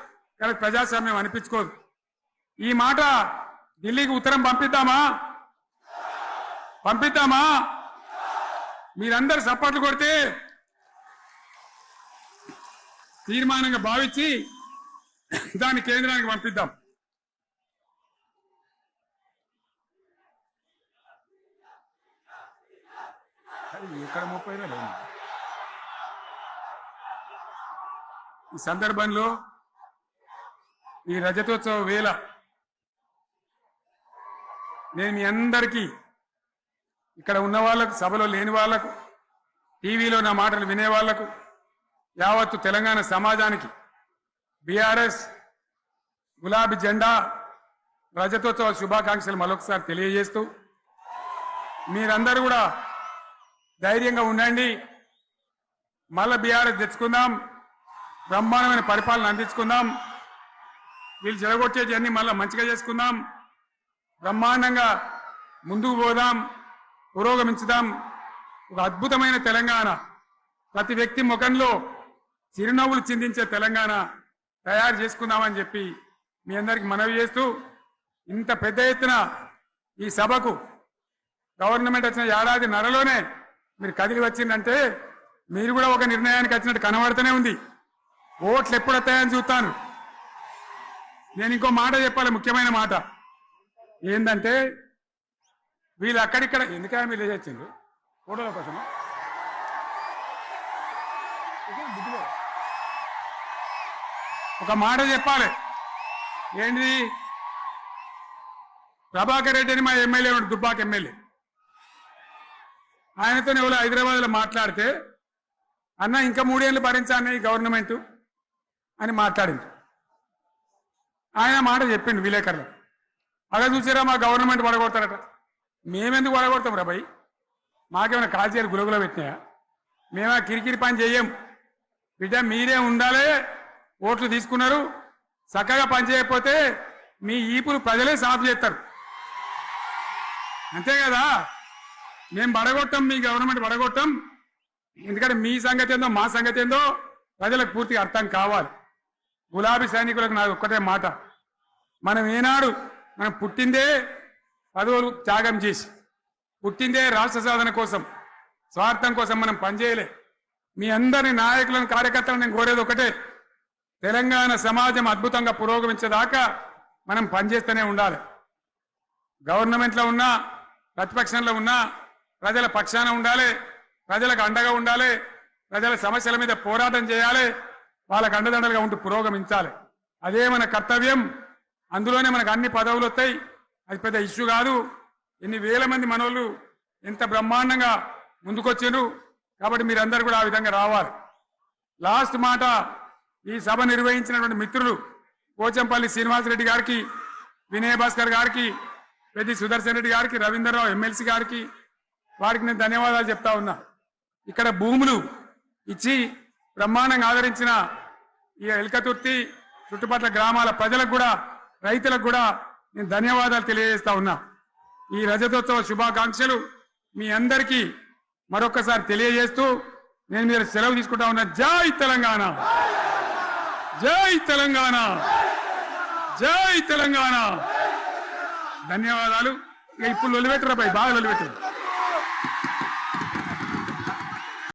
కానీ ప్రజాస్వామ్యం అనిపించుకోదు ఈ మాట ఢిల్లీకి ఉత్తరం పంపిద్దామా మీరందరూ సపోర్ట్లు కొడితే తీర్మానంగా భావించి దాన్ని కేంద్రానికి పంపిద్దాం ఇక్కడ 30,000 ఈ సందర్భంలో ఈ రజతోత్సవ వేళ నేను మీ అందరికీ ఇక్కడ ఉన్న వాళ్ళకు సభలో లేని వాళ్లకు టీవీలో నా మాటలు వినే వాళ్లకు యావత్తు తెలంగాణ సమాజానికి బీఆర్ఎస్ గులాబీ జెండా రజతోత్సవ శుభాకాంక్షలు మరొకసారి తెలియజేస్తూ మీరందరూ కూడా ధైర్యంగా ఉండండి మళ్ళా బీఆర్ఎస్ తెచ్చుకుందాం బ్రహ్మాండమైన పరిపాలన అందించుకుందాం వీళ్ళు జరగొచ్చేవన్నీ మళ్ళీ మంచిగా చేసుకుందాం బ్రహ్మాండంగా ముందుకు పోదాం పురోగమించుదాం ఒక అద్భుతమైన తెలంగాణ ప్రతి వ్యక్తి ముఖంలో చిరునవ్వులు చిందించే తెలంగాణ తయారు చేసుకుందామని చెప్పి మీ అందరికి మనవి చేస్తూ ఇంత పెద్ద ఎత్తున ఈ సభకు గవర్నమెంట్ వచ్చిన ఏడాది నరలోనే మీరు కదిలి వచ్చిందంటే మీరు కూడా ఒక నిర్ణయానికి వచ్చినట్టు కనబడుతూనే ఉంది ఓట్లు ఎప్పుడు వస్తాయని చూస్తాను నేను ఇంకో మాట చెప్పాలి ముఖ్యమైన మాట ఏంటంటే వీళ్ళు అక్కడిక్కడ ఎందుకైనా మీరు లేచొచ్చిండ్రు ఫోటోల కోసం ఒక మాట చెప్పాలి ఏంటి ప్రభాకర్ రెడ్డి అని మా ఎమ్మెల్యే ఉన్నాడు దుబ్బాక ఎమ్మెల్యే ఆయనతో ఎవరో హైదరాబాద్లో మాట్లాడితే అన్న ఇంకా 3 ఏళ్ళు భరించాను ఈ గవర్నమెంట్ అని మాట్లాడింది ఆయన మాట చెప్పిండు విలేకరులు అలా చూసారా మా గవర్నమెంట్ పడగొడతారట మేమెందుకు పడగొడతాం రా భయ్ మాకేమైనా కాల్చేరు గులగులో పెట్టినాయా మేమా కిరికిరి పని చెయ్యం బిడ్డ మీరే ఉండాలి ఓట్లు తీసుకున్నారు చక్కగా పని చేయకపోతే మీ ఈపులు ప్రజలే సాఫ్ చేస్తారు అంతే కదా మేము పడగొట్టాం మీ గవర్నమెంట్ పడగొట్టాం ఎందుకంటే మీ సంగతి ఏందో మా సంగతి ఏందో ప్రజలకు పూర్తిగా అర్థం కావాలి గులాబీ సైనికులకు నాకు ఒక్కటే మాట మనం ఏనాడు మనం పుట్టిందే పదవులు త్యాగం చేసి పుట్టిందే రాష్ట్ర సాధన కోసం స్వార్థం కోసం మనం పనిచేయలే మీ అందరి నాయకులను కార్యకర్తలను నేను కోరేది ఒకటే తెలంగాణ సమాజం అద్భుతంగా పురోగమించేదాకా మనం పనిచేస్తూనే ఉండాలి గవర్నమెంట్లో ఉన్నా ప్రతిపక్షంలో ఉన్నా ప్రజల పక్షాన ఉండాలి ప్రజలకు అండగా ఉండాలి ప్రజల సమస్యల మీద పోరాటం చేయాలి వాళ్ళకు అండదండలుగా ఉంటూ పురోగమించాలి అదే మన కర్తవ్యం అందులోనే మనకు అన్ని పదవులు వస్తాయి అది పెద్ద ఇష్యూ కాదు ఎన్ని వేల మంది మనోళ్ళు ఎంత బ్రహ్మాండంగా ముందుకొచ్చారు కాబట్టి మీరందరూ కూడా ఆ విధంగా రావాలి లాస్ట్ మాట ఈ సభ నిర్వహించినటువంటి మిత్రులు పోచంపల్లి శ్రీనివాసరెడ్డి గారికి, వినయ భాస్కర్ గారికి, పెద్ది సుదర్శన్ రెడ్డి గారికి, రవీంద్రరావు ఎమ్మెల్సీ గారికి, వారికి నేను ధన్యవాదాలు చెప్తా ఉన్నా. ఇక్కడ భూములు ఇచ్చి బ్రహ్మాండంగా ఆదరించిన ఈ ఎల్కతుర్తి చుట్టుపక్కల గ్రామాల ప్రజలకు కూడా, రైతులకు కూడా నేను ధన్యవాదాలు తెలియజేస్తా ఉన్నా. ఈ రజతోత్సవ శుభాకాంక్షలు మీ అందరికీ మరొకసారి తెలియజేస్తూ నేను మీరు సెలవు తీసుకుంటా ఉన్నా. జై తెలంగాణ, జై తెలంగాణ, జై తెలంగాణ. ధన్యవాదాలు. ఇక ఇప్పుడు లొలిపెట్టరా బాగా లొలిపెట్టారు.